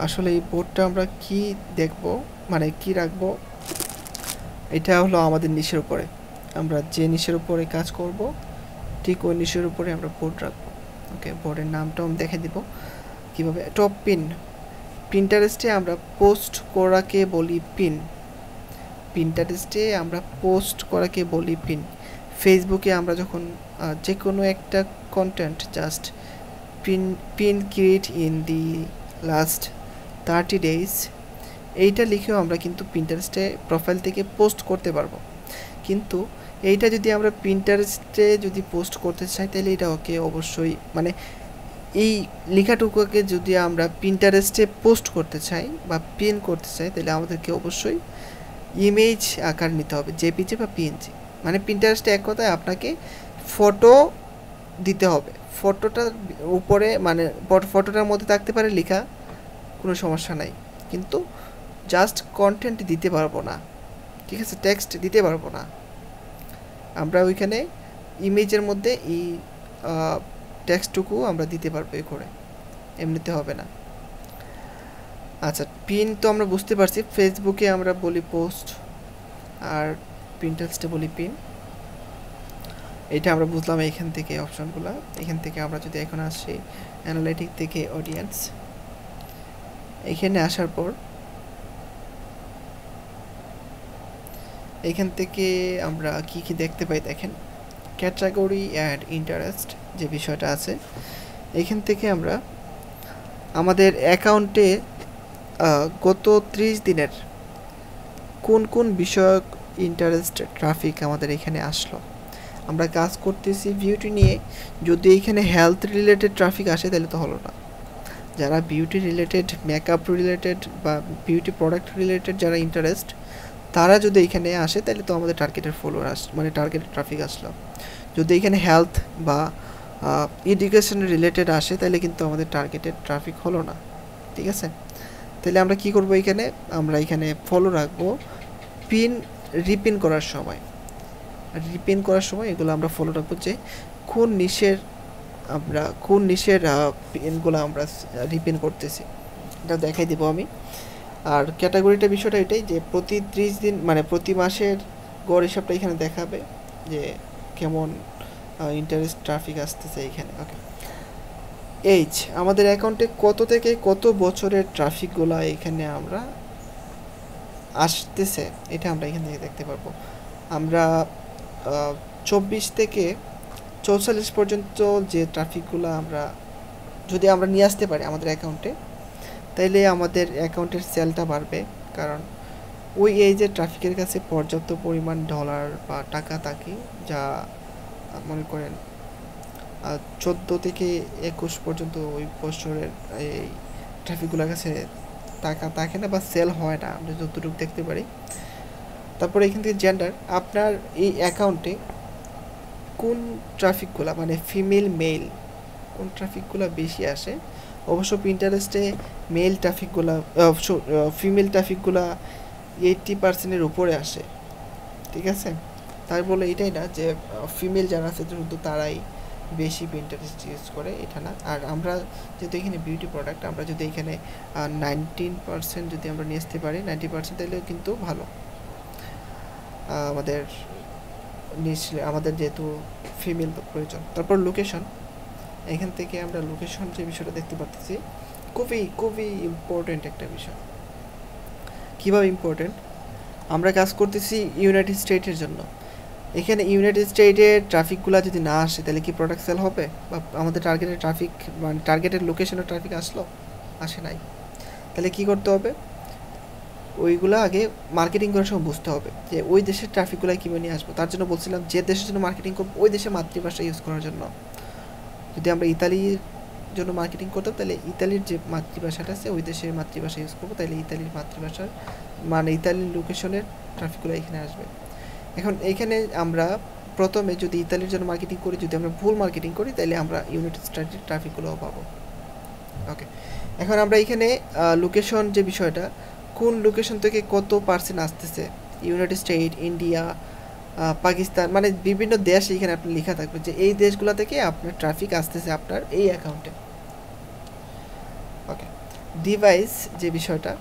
আসলে এই বোর্ডটা আমরা কি দেখব, মানে কি রাখবো, এটা হলো আমাদের নিশের উপরে। আমরা যে নিশের উপরে কাজ করব ঠিক ওই নিশের উপরে আমরা বোর্ড রাখবো। ওকে, বোর্ডের নামটাও আমি দেখে দিব কীভাবে। টপ পিন্টারেস্টে আমরা পোস্ট করাকে বলি পিন। পিন্টারেস্টে আমরা পোস্ট করাকে বলি পিন। ফেসবুকে আমরা যখন যে কোনো একটা content just pin create in the last 30 days এইটা লিখেও আমরা কিন্তু পিন্টারেস্টে প্রোফাইল থেকে পোস্ট করতে পারবো। কিন্তু এইটা যদি আমরা পিন্টারেস্টে যদি পোস্ট করতে চাই তাহলে এটা ওকে অবশ্যই, মানে এই লেখাটুকুকে যদি আমরা পিন্টারেস্টে পোস্ট করতে চাই বা পিন করতে চাই তাহলে আমাদেরকে অবশ্যই ইমেজ আকার নিতে হবে, জেপিজি বা পিএনজি। মানে পিন্টারেস্টে এক কথায় আপনাকে ফটো দিতে হবে, ফটোটার উপরে মানে ফটোটার মধ্যে থাকতে পারে লেখা, কোনো সমস্যা নাই, কিন্তু জাস্ট কন্টেন্ট দিতে পারবো না, ঠিক আছে, টেক্সট দিতে পারবো না। আমরা ওইখানে ইমেজের মধ্যে এই টেক্সটটুকু আমরা দিতে পারবো এ করে, এমনিতে হবে না। আচ্ছা, পিন তো আমরা বুঝতে পারছি, ফেসবুকে আমরা বলি পোস্ট আর পিন্টারেস্টে বলি পিন, এটা আমরা বুঝলাম এখান থেকে অপশনগুলো। এখান থেকে আমরা যদি এখন আসি অ্যানালাইটিক থেকে অডিয়েন্স, এখানে আসার পর এখান থেকে আমরা কি কি দেখতে পাই দেখেন, ক্যাটাগরি অ্যান্ড ইন্টারেস্ট যে বিষয়টা আছে, এখান থেকে আমরা আমাদের অ্যাকাউন্টে গত 30 দিনের কোন কোন বিষয়ক ইন্টারেস্ট ট্রাফিক আমাদের এখানে আসলো। আমরা কাজ করতেছি বিউটি নিয়ে, যদি এখানে হেলথ রিলেটেড ট্রাফিক আসে তাহলে তো হলো না। যারা বিউটি রিলেটেড, মেকআপ রিলেটেড বা বিউটি প্রোডাক্ট রিলেটেড যারা ইন্টারেস্ট, তারা যদি এখানে আসে তাহলে তো আমাদের টার্গেটের ফলোয়ার মানে টার্গেটের ট্রাফিক আসলো। যদি এখানে হেলথ বা এডুকেশন রিলেটেড আসে তাহলে কিন্তু আমাদের টার্গেটের ট্রাফিক হলো না, ঠিক আছে। তাহলে আমরা কি করব, আমরা এখানে ফলো রাখবো রিপিন করার সময়। এগুলো আমরা ফলো রাখবো যে কোন নিশের পিনগুলো আমরা রিপিন করতেছি, এটা দেখাই দেবো আমি। আর ক্যাটাগরিটা বিষয়টা এটাই যে প্রতি 30 দিন মানে প্রতি মাসের গড় হিসাবটা এখানে দেখাবে যে কেমন ইন্টারেস্ট ট্রাফিক আসতেছে এখানে। ওকে, এইচ আমাদের অ্যাকাউন্টে কত থেকে কত বছরের ট্রাফিকগুলো এখানে আমরা আসতেছে, এটা আমরা এখান থেকে দেখতে পারবো। আমরা 24 থেকে 44 পর্যন্ত যে ট্রাফিকগুলো আমরা যদি আমরা নিয়ে আসতে পারি আমাদের অ্যাকাউন্টে, তাইলে আমাদের অ্যাকাউন্টের সেলটা বাড়বে, কারণ ওই এইজের ট্রাফিকের কাছে পর্যাপ্ত পরিমাণ ডলার বা টাকা থাকে, যা মনে করেন 14 থেকে 21 পর্যন্ত ওই বছরের এই ট্রাফিকগুলোর কাছে টাকা থাকে না বা সেল হয় না, আমরা যতটুকু দেখতে পারি। তারপরে এখান থেকে জেন্ডার, আপনার এই অ্যাকাউন্টে কোন ট্রাফিকগুলো মানে ফিমেল মেল কোন ট্রাফিকগুলো বেশি আসে। অবশ্য পিন্টারেস্টে মেল ট্রাফিকগুলো ফিমেল ট্রাফিকগুলো 80%-এর উপরে আসে, ঠিক আছে। তাই বলে এটাই না যে ফিমেল যারা আছে শুধু তারাই বেশি পিন্টারেস্ট ইউজ করে, এটা না। আর আমরা যেহেতু এখানে বিউটি প্রোডাক্ট, আমরা যদি এখানে 19% যদি আমরা নিয়ে আসতে পারি, 90% তাহলেও কিন্তু ভালো। আমাদের যেহেতু ফিমেল প্রয়োজন। তারপর লোকেশন, এখান থেকে আমরা লোকেশন যে বিষয়টা দেখতে পাচ্ছি খুবই খুবই ইম্পর্টেন্ট একটা বিষয়। কীভাবে ইম্পর্টেন্ট, আমরা কাজ করতেছি ইউনাইটেড স্টেটের জন্য। এখানে ইউনাইটেড স্টেটের ট্রাফিকগুলো যদি না আসে তাহলে কি প্রোডাক্ট সেল হবে, বা আমাদের টার্গেটের ট্রাফিক মানে টার্গেটের লোকেশনের ট্রাফিক আসে নাই, তাহলে কি করতে হবে, ওইগুলো আগে মার্কেটিং করার সময় বুঝতে হবে যে ওই দেশের ট্রাফিকগুলো কীভাবে নিয়ে আসবো। তার জন্য বলছিলাম যে দেশের জন্য মার্কেটিং করবো ওই দেশের মাতৃভাষা ইউজ করার জন্য। যদি আমরা ইতালির জন্য মার্কেটিং করতাম তাহলে ইতালির যে মাতৃভাষাটা আছে ওই দেশের মাতৃভাষা ইউজ করবো, তাহলে ইতালির মাতৃভাষার মানে ইতালির লোকেশনের ট্রাফিকগুলো এখানে আসবে। এখন এইখানে আমরা প্রথমে যদি ইতালির জন্য মার্কেটিং করি, যদি আমরা ভুল মার্কেটিং করি তাহলে আমরা ইউনাইটেড স্টেটের ট্রাফিকগুলোও পাবো। ওকে, এখন আমরা এখানে লোকেশন যে বিষয়টা, কোন লোকেশন থেকে কত পার্সেন্ট আসতেছে, ইউনাইটেড স্টেট, ইন্ডিয়া, পাকিস্তান, মানে বিভিন্ন দেশ এখানে আপনার লেখা থাকবে যে এই দেশগুলো থেকে আপনার ট্রাফিক আসতেছে আপনার এই অ্যাকাউন্টে। ওকে, ডিভাইস যে বিষয়টা,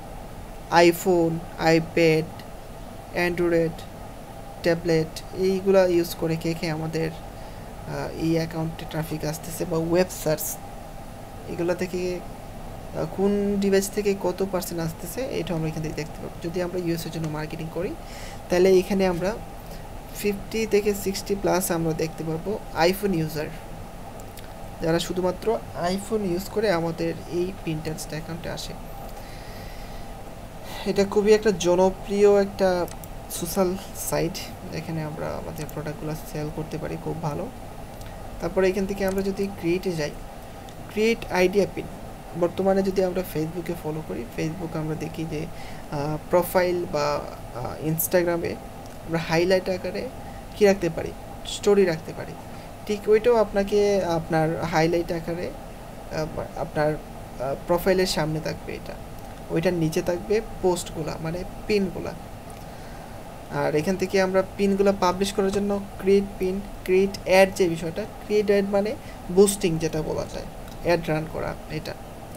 আইফোন, আইপ্যাড, অ্যান্ড্রয়েড, ট্যাবলেট, এইগুলো ইউজ করে কে কে আমাদের এই অ্যাকাউন্টে ট্রাফিক আসতেছে, বা ওয়েব সার্চ এগুলো থেকে কোন ডিভাইস থেকে কত পার্সেন্ট আসতেছে এটা আমরা এখান থেকে দেখতে পাবো। যদি আমরা ইউএসের জন্য মার্কেটিং করি তাহলে এখানে আমরা 50 থেকে 60+ আমরা দেখতে পারবো আইফোন ইউজার, যারা শুধুমাত্র আইফোন ইউজ করে আমাদের এই পিন্টারেস্ট অ্যাকাউন্টে আসে। এটা খুবই একটা জনপ্রিয় একটা সোশ্যাল সাইট, এখানে আমরা আমাদের প্রোডাক্টগুলো সেল করতে পারি খুব ভালো। তারপরে এখান থেকে আমরা যদি ক্রিয়েটে যাই, ক্রিয়েট আইডিয়া পিন, বর্তমানে যদি আমরা ফেসবুকে ফলো করি, ফেসবুক আমরা দেখি যে প্রোফাইল বা ইনস্টাগ্রামে আমরা হাইলাইট আকারে কী রাখতে পারি, স্টোরি রাখতে পারি। ঠিক ওইটাও আপনাকে আপনার হাইলাইট আকারে আপনার প্রোফাইলের সামনে থাকবে, এটা ওইটার নিচে থাকবে পোস্টগুলা মানে পিনগুলা। আর এখান থেকে আমরা পিনগুলো পাবলিশ করার জন্য ক্রিয়েট পিন, ক্রিয়েট অ্যাড যে বিষয়টা, ক্রিয়েট অ্যাড মানে বুস্টিং যেটা বলা যায়, অ্যাড রান করা,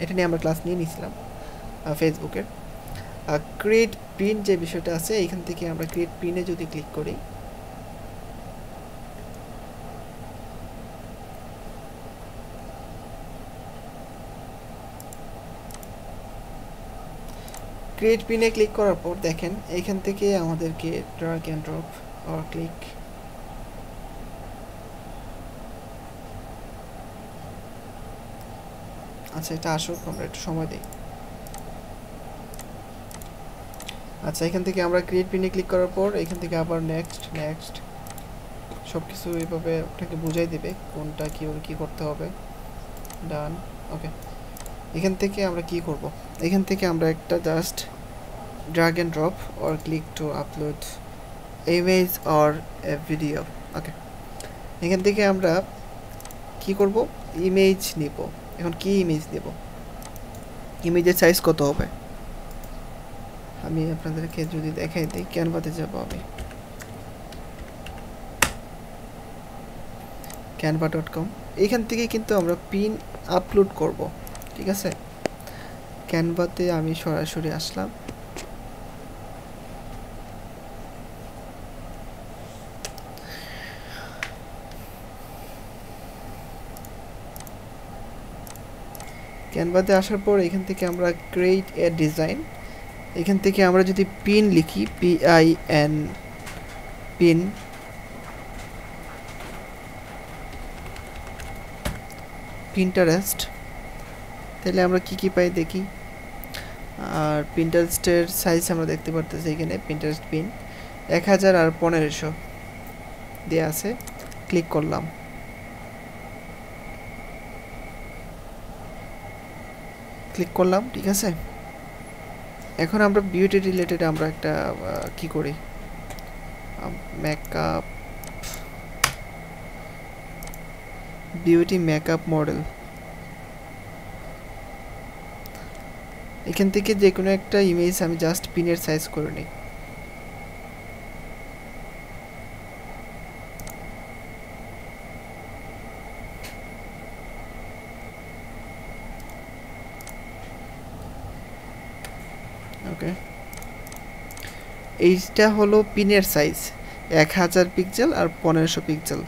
এটা নিয়ে আমরা ক্লাস নিয়ে নিয়েছিলাম ফেসবুকের। ক্রিয়েট পিন যে বিষয়টা আছে, এখান থেকে আমরা ক্রিয়েট পিনে যদি ক্লিক করি, ক্রিয়েট পিনে ক্লিক করার পর দেখেন এইখান থেকে আমাদেরকে drag and drop or click, আচ্ছা এটা আসুক, আমরা একটু সময় দিই। আচ্ছা এখান থেকে আমরা ক্রিয়েট পিনে ক্লিক করার পর এখান থেকে আবার নেক্সট নেক্সট সব কিছু এইভাবে আপনাকে বুঝাই দেবে কোনটা কী করতে হবে। ডান, ওকে। এখান থেকে আমরা কি করব, এখান থেকে আমরা একটা just drag and drop or click to upload image or a video। ওকে, এখান থেকে আমরা কি করব, ইমেজ নিব। এখন কি ইমেজ নেব, ইমেজের সাইজ কত হবে আমি আপনাদেরকে যদি দেখাই দিই, ক্যানভাতে যাব আমি, canva.com, এখান থেকে কিন্তু আমরা পিন আপলোড করব, ঠিক আছে। ক্যানভাতে আমি সরাসরি আসলাম, ক্যানভাতে আসার পর এখান থেকে আমরা ক্রিয়েট এ ডিজাইন, এখান থেকে আমরা যদি পিন লিখি, PIN, পিন, পিন্টারেস্ট, তাহলে আমরা কি পাই দেখি। আর পিন্টারেস্টের সাইজ আমরা দেখতে পারতেছি এখানে, পিন্টারেস্ট পিন 1000 আর 1500 দেওয়া আছে। ক্লিক করলাম, ঠিক আছে। এখন আমরা বিউটি রিলেটেড আমরা একটা কি করি, মেকআপ, বিউটি মেকআপ মডেল, এখান থেকে যে কোনো একটা ইমেজ আমি জাস্ট পিনের সাইজ করে নিই। ওকে, এইটা হলো পিনের সাইজ 1000 পিক্সেল আর 1500 পিক্সেল।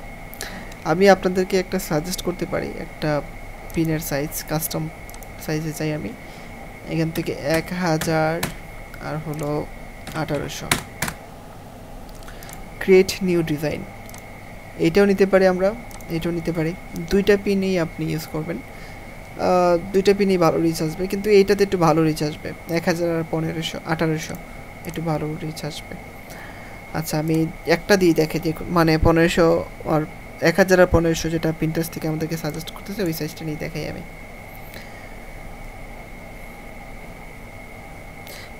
আমি আপনাদেরকে একটা সাজেস্ট করতে পারি, একটা পিনের সাইজ কাস্টম সাইজে চাই আমি, এখান থেকে 1000 আর হলো 1800, ক্রিয়েট নিউ ডিজাইন, এইটাও নিতে পারি আমরা, এটাও নিতে পারি। দুইটা পিনই আপনি ইউজ করবেন, দুইটা পিনই ভালো রিচ আসবে, কিন্তু এইটাতে একটু ভালো রিচ আসবে, 1000 আর 1800 একটু ভালো রিচ আসবে। আচ্ছা আমি একটা দিয়ে দেখে যে মানে 1500 আর 1000 আর 1500 যেটা পিন্টারেস্ট থেকে আমাদেরকে সাজেস্ট করতেছে ওই সাইজটা নিয়ে দেখাই আমি।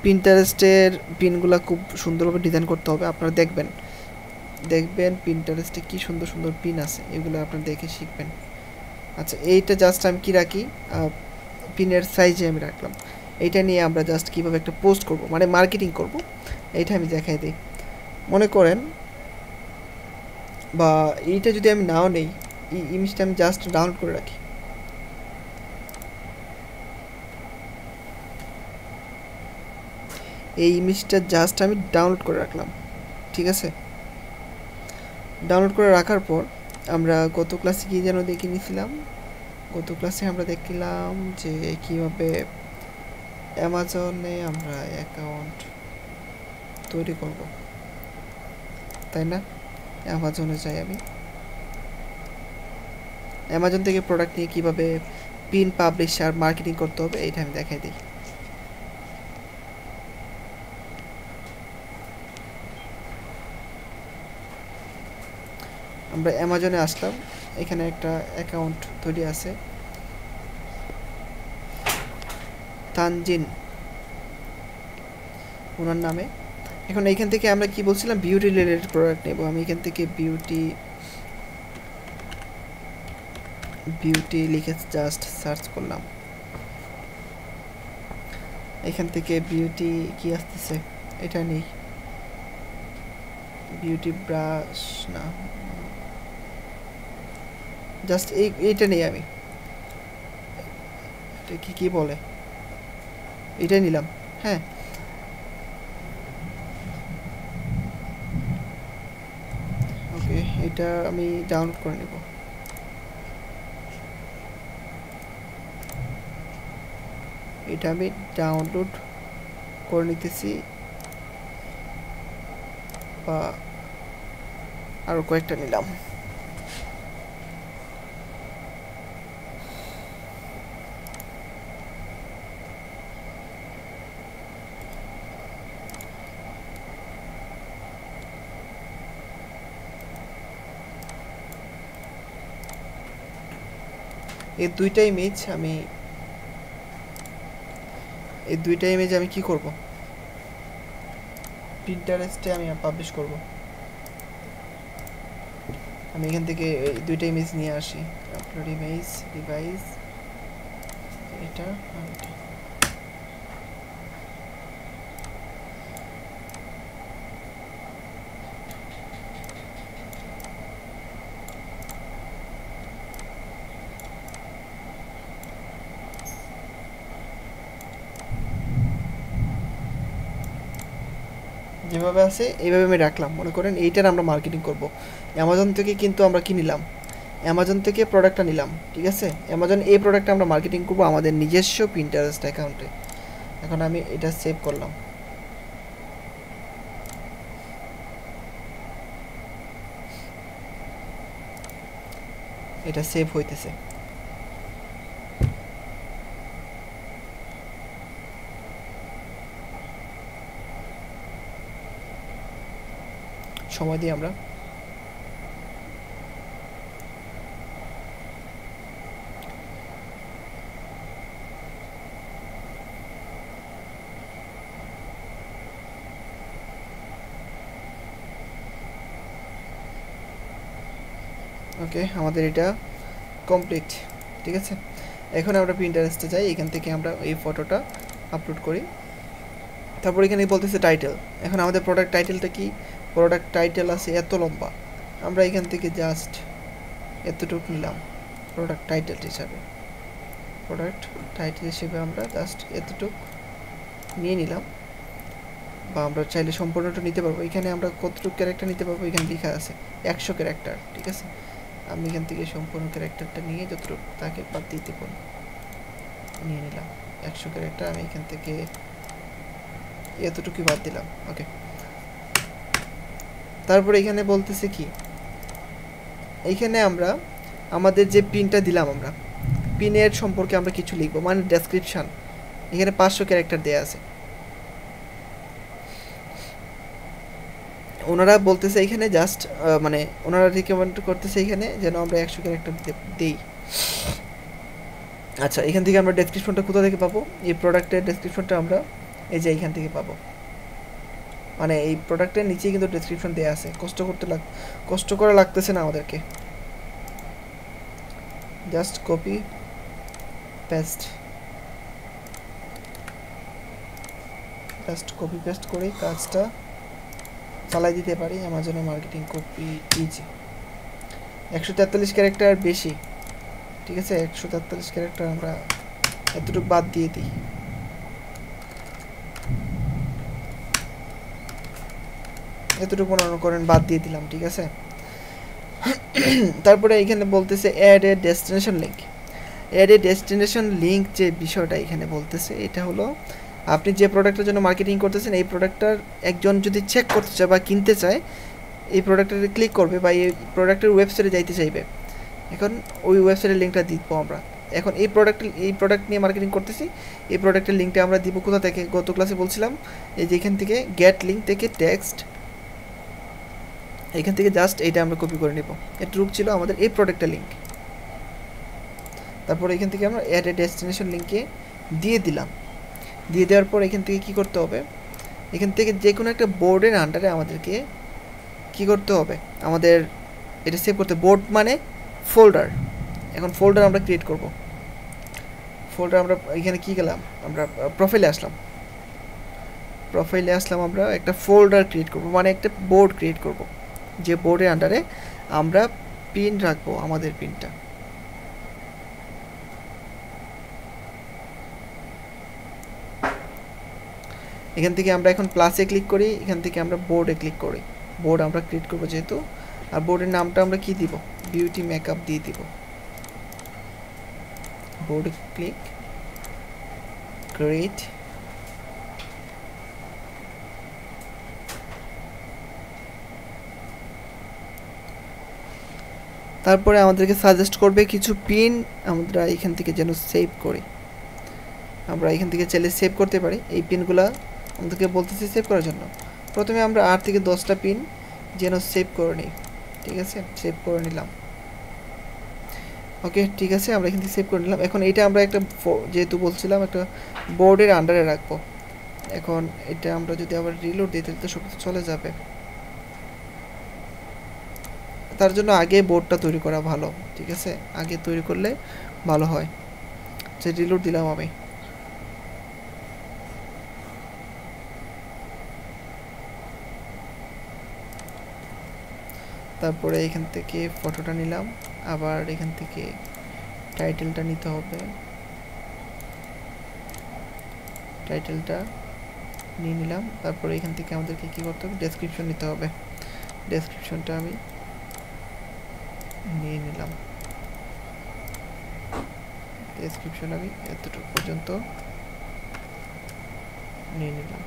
পিন্টারেস্টের পিনগুলো খুব সুন্দরভাবে ডিজাইন করতে হবে। আপনারা দেখবেন পিন্টারেস্টে কি সুন্দর সুন্দর পিন আছে, এগুলো আপনারা দেখে শিখবেন। আচ্ছা, এইটা জাস্ট আমি কি রাখি, পিনের সাইজে আমি রাখলাম। এইটা নিয়ে আমরা জাস্ট কীভাবে একটা পোস্ট করব, মানে মার্কেটিং করব, এইটা আমি দেখাই দিই। মনে করেন বা এইটা যদি আমি নাও নেই, এই ইমেজটা আমি জাস্ট ডাউনলোড করে রাখি। এই ইমেজটা জাস্ট আমি ডাউনলোড করে রাখলাম, ঠিক আছে। ডাউনলোড করে রাখার পর আমরা গত ক্লাসে কি যেন দেখে নিয়েছিলাম, গত ক্লাসে আমরা দেখলাম যে কীভাবে অ্যামাজনে আমরা অ্যাকাউন্ট তৈরি করব, তাই না? অ্যামাজনে যাই আমি, অ্যামাজন থেকে প্রোডাক্ট নিয়ে কীভাবে পিন পাবলিশ আর মার্কেটিং করতে হবে এইটা আমি দেখাই দিই। আমরা অ্যামাজনে আসলাম, এখানে একটা অ্যাকাউন্ট তৈরি আছে তানজিন ওনার নামে। এখন এইখান থেকে আমরা কি বলছিলাম, বিউটি রিলেটেড প্রোডাক্ট নেব। আমি এখান থেকে বিউটি লিখে জাস্ট সার্চ করলাম। এখান থেকে বিউটি কি আসতেছে, এটা নেই, বিউটি ব্রাশ না, জাস্ট এইটা নেই আমি, এটা কি বলে, এটাই নিলাম। হ্যাঁ, ওকে, এটা আমি ডাউনলোড করে নেব। এটা আমি ডাউনলোড করে নিতেছি, বা আরও কয়েকটা নিলাম। এই দুইটা ইমেজ আমি কি করব, পিন্টারেস্টে আমি পাবলিশ করব। আমি এখান থেকে এই দুইটা ইমেজ নিয়ে আসি, আপলোড ইমেজ, ডিভাইস, এটা আর এটা। যেভাবে আছে এইভাবে আমি রাখলাম। মনে করেন এইটার আমরা মার্কেটিং করব। অ্যামাজন থেকে কিন্তু আমরা কি নিলাম, অ্যামাজন থেকে প্রোডাক্টটা নিলাম, ঠিক আছে। অ্যামাজন এই প্রোডাক্টটা আমরা মার্কেটিং করব আমাদের নিজস্ব পিন্টারেস্ট অ্যাকাউন্টে। এখন আমি এটা সেভ করলাম। এটা সেভ হইতেছে। সময় দিই আমরা। ওকে, আমাদের এটা কমপ্লিট, ঠিক আছে। এখন আমরা পিন্টারেস্টে যাই, এখান থেকে আমরা এই ফটোটা আপলোড করি। তারপর এখানে বলতেছে টাইটেল। এখন আমাদের প্রোডাক্ট টাইটেলটা কি, প্রোডাক্ট টাইটেল আছে এত লম্বা, আমরা এখান থেকে জাস্ট এতটুকু নিলাম প্রোডাক্ট টাইটেল হিসেবে আমরা জাস্ট এতটুকু নিয়ে নিলাম। বা আমরা চাইলে সম্পূর্ণটা নিতে পারবো। এখানে আমরা কতটুকু ক্যারেক্টার নিতে পারবো এখানে লেখা আছে 100 ক্যারেক্টার, ঠিক আছে। আমি এখান থেকে সম্পূর্ণ ক্যারেক্টারটা নিয়ে যতটুকু তাকে বাদ দিতে পারি নিয়ে নিলাম 100 ক্যারেক্টার। আমি এখান থেকে এতটুকুই বাদ দিলাম, ওকে। তারপরে এখানে বলতেছে কি, এইখানে আমরা আমাদের যে পিনটা দিলাম, আমরা পিনের সম্পর্কে আমরা কিছু লিখবো, মানে ডেসক্রিপশন। এখানে 500 ক্যারেক্টার দেয়া আছে। ওনারা বলতেছে এখানে জাস্ট মানে ওনারা রিকমেন্ড করতেছে এখানে যেন আমরা 100 ক্যারেক্টার দেই। আচ্ছা, এখান থেকে আমরা ডেসক্রিপশনটা কোথা থেকে পাবো, এই প্রোডাক্টের ডেসক্রিপশনটা আমরা এই যে এইখান থেকে পাবো, মানে এই প্রোডাক্টের নিচেই কিন্তু ডেসক্রিপশন দেওয়া আছে, কষ্ট করা লাগতেছে না আমাদেরকে, জাস্ট কপি পেস্ট করেই কাজটা চালাই দিতে পারি। অ্যামাজনে মার্কেটিং কপি ইজি, 143 ক্যারেক্টার বেশি, ঠিক আছে, 143 ক্যারেক্টার আমরা এতটুকু বাদ দিয়ে দিই। এতটুকু মনে করেন বাদ দিয়ে দিলাম, ঠিক আছে। তারপরে এখানে বলতেছে add a destination link. Add a destination link যে বিষয়টা এখানে বলতেছে, এটা হলো আপনি যে প্রোডাক্টের জন্য মার্কেটিং করতেছেন এই প্রোডাক্টটার একজন যদি চেক করতে চায় বা কিনতে চায়, এই প্রোডাক্টটাতে ক্লিক করবে বা এই প্রোডাক্টের ওয়েবসাইটে যাইতে চাইবে, এখন ওই ওয়েবসাইটের লিঙ্কটা দিব আমরা। এখন এই প্রোডাক্ট নিয়ে মার্কেটিং করতেছি, এই প্রোডাক্টের লিঙ্কটা আমরা দিব কোথা থেকে, গত ক্লাসে বলছিলাম এই যে এখান থেকে গেট লিঙ্ক থেকে টেক্সট, এখান থেকে জাস্ট এইটা আমরা কপি করে নেব, এটুক ছিল আমাদের এই প্রোডাক্টের লিঙ্ক। তারপর এখান থেকে আমরা অ্যাড এ ডেস্টিনেশন লিঙ্কে দিয়ে দিলাম। দিয়ে দেওয়ার পর এখান থেকে কি করতে হবে, এখান থেকে যে কোনো একটা বোর্ডের আন্ডারে আমাদেরকে কি করতে হবে, আমাদের এটা সেভ করতে, বোর্ড মানে ফোল্ডার। এখন ফোল্ডার আমরা ক্রিয়েট করব। ফোল্ডার আমরা এখানে কি গেলাম, আমরা প্রোফাইলে আসলাম, আমরা একটা ফোল্ডার ক্রিয়েট করব, মানে একটা বোর্ড ক্রিয়েট করব, যে বোর্ডের আন্ডারে আমরা পিন রাখবো, আমাদের পিনটা। এখান থেকে আমরা এখন প্লাসে ক্লিক করি, এখান থেকে আমরা বোর্ডে ক্লিক করি, বোর্ড আমরা ক্রিয়েট করব যেহেতু, আর বোর্ডের নামটা আমরা কি দিব, বিউটি মেকআপ দিয়ে দিব। বোর্ড ক্লিক ক্রিয়েট, তারপরে আমাদেরকে সাজেস্ট করবে কিছু পিন আমরা এখান থেকে যেন সেভ করি, আমরা এখান থেকে চাইলে সেভ করতে পারি। এই পিনগুলা আমাদেরকে বলতেছি সেভ করার জন্য। প্রথমে আমরা 8 থেকে 10টা পিন যেন সেভ করে নিই, ঠিক আছে, সেভ করে নিলাম। ওকে, ঠিক আছে, আমরা এখান থেকে সেভ করে নিলাম। এখন এটা আমরা একটা যেহেতু বলছিলাম একটা বোর্ডের আন্ডারে রাখবো, এখন এটা আমরা যদি আবার রিলোড দিই তাহলে তো সব কিছু চলে যাবে। তার জন্য আগে বোর্ডটা তৈরি করা ভালো, ঠিক আছে, আগে তৈরি করলে ভালো হয়। যে রিলোড দিলাম আমি, তারপরে এখান থেকে ফটোটা নিলাম, আবার এখান থেকে টাইটেলটা নিতে হবে, টাইটেলটা নিয়ে নিলাম। তারপরে এখান থেকে আমাদেরকে কী করতে হবে, ডেসক্রিপশন নিতে হবে, ডেসক্রিপশনটা আমি নিয়ে নিলাম, ডেসক্রিপশন আমি এতটুকু পর্যন্ত নিয়ে নিলাম।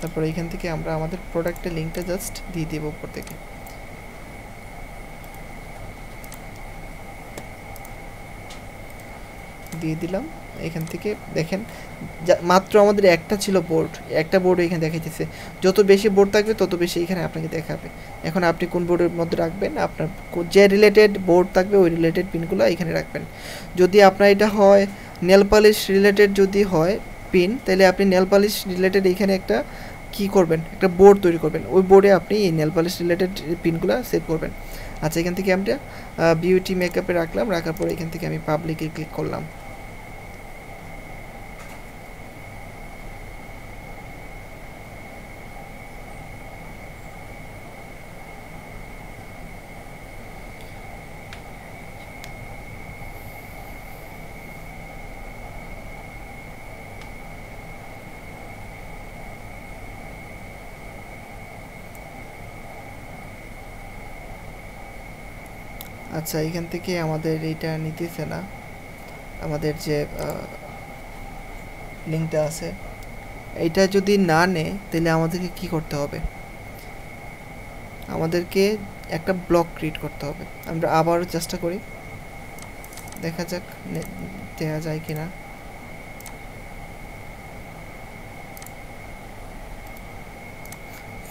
তারপরে এখান থেকে আমরা আমাদের প্রোডাক্টের লিঙ্কটা জাস্ট দিয়ে দেব উপর থেকে। দিয়ে দিলাম। এখান থেকে দেখেন মাত্র আমাদের একটা ছিল বোর্ড, একটা বোর্ড এখানে দেখাইতেছে। যত বেশি বোর্ড থাকবে তত বেশি এখানে আপনাকে দেখাবে। এখন আপনি কোন বোর্ডের মধ্যে রাখবেন, আপনার যে রিলেটেড বোর্ড থাকবে ওই রিলেটেড পিনগুলো এখানে রাখবেন। যদি আপনার এটা হয় নেল পালিশ রিলেটেড যদি হয় পিন, তাহলে আপনি নেল পালিশ রিলেটেড এখানে একটা কি করবেন, একটা বোর্ড তৈরি করবেন, ওই বোর্ডে আপনি এই নেল পালিশ রিলেটেড পিনগুলো সেভ করবেন। আচ্ছা, এখান থেকে আমরা বিউটি মেকআপে রাখলাম, রাখার পরে এখান থেকে আমি পাবলিকে ক্লিক করলাম। আচ্ছা, এখান থেকে আমাদের এইটা নিতেছে না, আমাদের যে লিঙ্কটা আছে এইটা যদি না নেয় তাহলে আমাদেরকে কি করতে হবে, আমাদেরকে একটা ব্লক ক্রিয়েট করতে হবে। আমরা আবারও চেষ্টা করি, দেখা যাক দেওয়া যায় কিনা।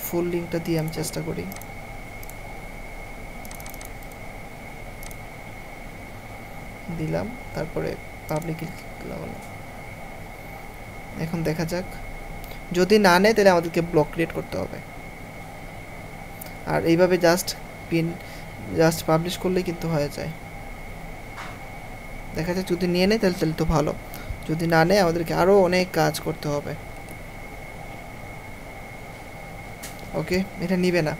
ফুল লিঙ্কটা দিয়ে আমি চেষ্টা করি। দিলাম, তারপরে পাবলিক এখন দেখা যাক, যদি না নেয় তাহলে আমাদেরকে ব্লক ক্রিয়েট করতে হবে। আর এইভাবে জাস্ট পাবলিশ করলেই কিন্তু হয়ে যায়। দেখা যাক যদি নিয়ে নেয় তাহলে তো ভালো, যদি না নেয় আমাদেরকে আরও অনেক কাজ করতে হবে। ওকে, এটা নিবে না,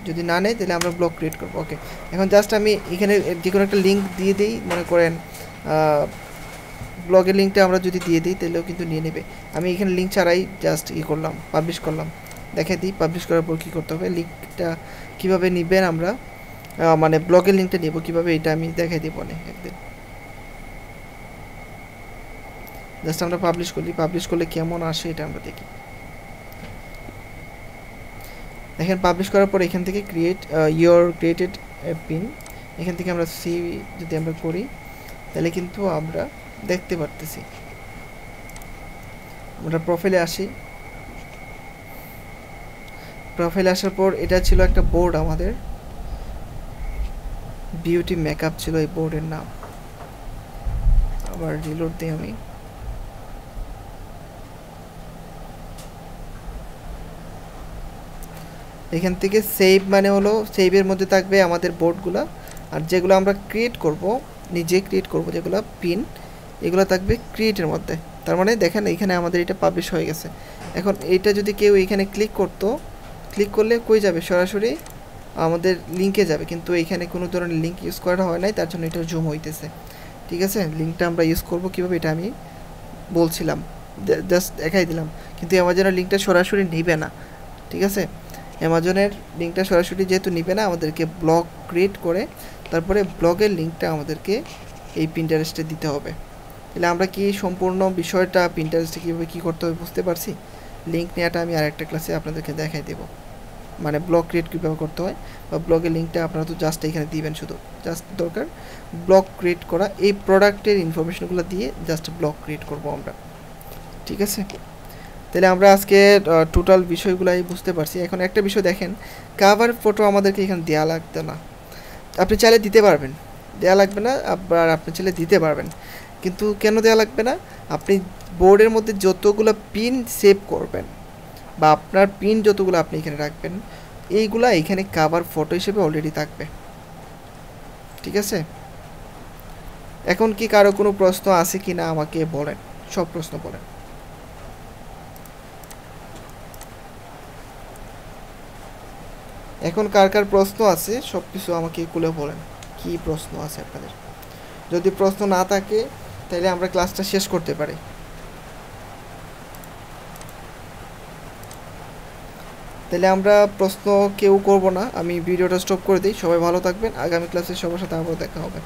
যদি না নেয় তাহলে আমরা ব্লক ক্রিয়েট করবো। ওকে, এখন জাস্ট আমি এখানে যে কোনো একটা লিঙ্ক দিয়ে দিই, মনে করেন ব্লগের লিঙ্কটা আমরা যদি দিয়ে দিই তাহলেও কিন্তু নিয়ে নেবে। আমি এখানে লিঙ্ক ছাড়াই জাস্ট করলাম, পাবলিশ করলাম। দেখাই দিই পাবলিশ করার পর কী করতে হবে, লিঙ্কটা কীভাবে নেবেন আমরা, মানে ব্লগের লিঙ্কটা নেব কীভাবে এটা আমি দেখাই দিব না একদিন। জাস্ট আমরা পাবলিশ করলে কেমন আসে এটা আমরা দেখি। দেখেন পাবলিশ করার পর এখান থেকে ক্রিয়েট ইয়োর ক্রিয়েটেড পিন, এখান থেকে আমরা যদি আমরা করি তাহলে কিন্তু আমরা দেখতে পারতেছি। আমরা প্রোফাইলে আসি, প্রোফাইলে আসার পর এটা ছিল একটা বোর্ড, আমাদের বিউটি মেকআপ ছিল এই বোর্ডের নাম। আবার রিলোড দিই আমি। এখান থেকে সেভ মানে হলো সেভের মধ্যে থাকবে আমাদের বোর্ডগুলো, আর যেগুলো আমরা ক্রিয়েট করব, নিজে ক্রিয়েট করব যেগুলো পিন, এগুলো থাকবে ক্রিয়েটের মধ্যে। তার মানে দেখেন এখানে আমাদের এটা পাবলিশ হয়ে গেছে। এখন এইটা যদি কেউ এখানে ক্লিক করলে কই যাবে, সরাসরি আমাদের লিঙ্কে যাবে, কিন্তু এখানে কোনো ধরনের লিঙ্ক ইউজ করা হয় নাই, তার জন্য এটা জুম হইতেছে। ঠিক আছে, লিঙ্কটা আমরা ইউজ করব কীভাবে এটা আমি বলছিলাম, জাস্ট দেখাই দিলাম, কিন্তু অ্যামাজনের লিঙ্কটা সরাসরি নিবে না। ঠিক আছে, অ্যামাজনের লিঙ্কটা সরাসরি যেহেতু নিবে না, আমাদেরকে ব্লগ ক্রিয়েট করে তারপরে ব্লগের লিঙ্কটা আমাদেরকে এই পিন্টারেস্টে দিতে হবে। তাহলে আমরা কি সম্পূর্ণ বিষয়টা পিন্টারেস্টে কীভাবে কী করতে হবে বুঝতে পারছি। লিঙ্ক নেওয়াটা আমি আরেকটা ক্লাসে আপনাদেরকে দেখাই দেবো, মানে ব্লগ ক্রিয়েট কীভাবে করতে হয়, বা ব্লগের লিঙ্কটা আপনারা তো জাস্ট এখানে দিবেন, শুধু জাস্ট দরকার ব্লগ ক্রিয়েট করা, এই প্রোডাক্টের ইনফরমেশনগুলো দিয়ে জাস্ট ব্লগ ক্রিয়েট করব আমরা। ঠিক আছে, তাহলে আমরা আজকে টোটাল বিষয়গুলাই বুঝতে পারছি। এখন একটা বিষয় দেখেন, কাভার ফটো আমাদেরকে এখানে দেওয়া লাগবে না, আপনি চাইলে দিতে পারবেন, দেওয়া লাগবে না, আবার আপনি চাইলে দিতে পারবেন, কিন্তু কেন দেওয়া লাগবে না, আপনি বোর্ডের মধ্যে যতগুলো পিন সেভ করবেন বা আপনার পিন যতগুলো আপনি এখানে রাখবেন, এইগুলা এখানে কাভার ফটো হিসেবে অলরেডি থাকবে। ঠিক আছে, এখন কি কারো কোনো প্রশ্ন আছে কি না আমাকে বলেন, সব প্রশ্ন বলেন। এখন কার কার প্রশ্ন আছে সব কিছু আমাকে খুলে বলেন, কি প্রশ্ন আছে আপনাদের। যদি প্রশ্ন না থাকে তাহলে আমরা ক্লাসটা শেষ করতে পারি। তাহলে আমরা প্রশ্ন কেউ করব না, আমি ভিডিওটা স্টপ করে দিই। সবাই ভালো থাকবেন, আগামী ক্লাসে সবার সাথে আবার দেখা হবে।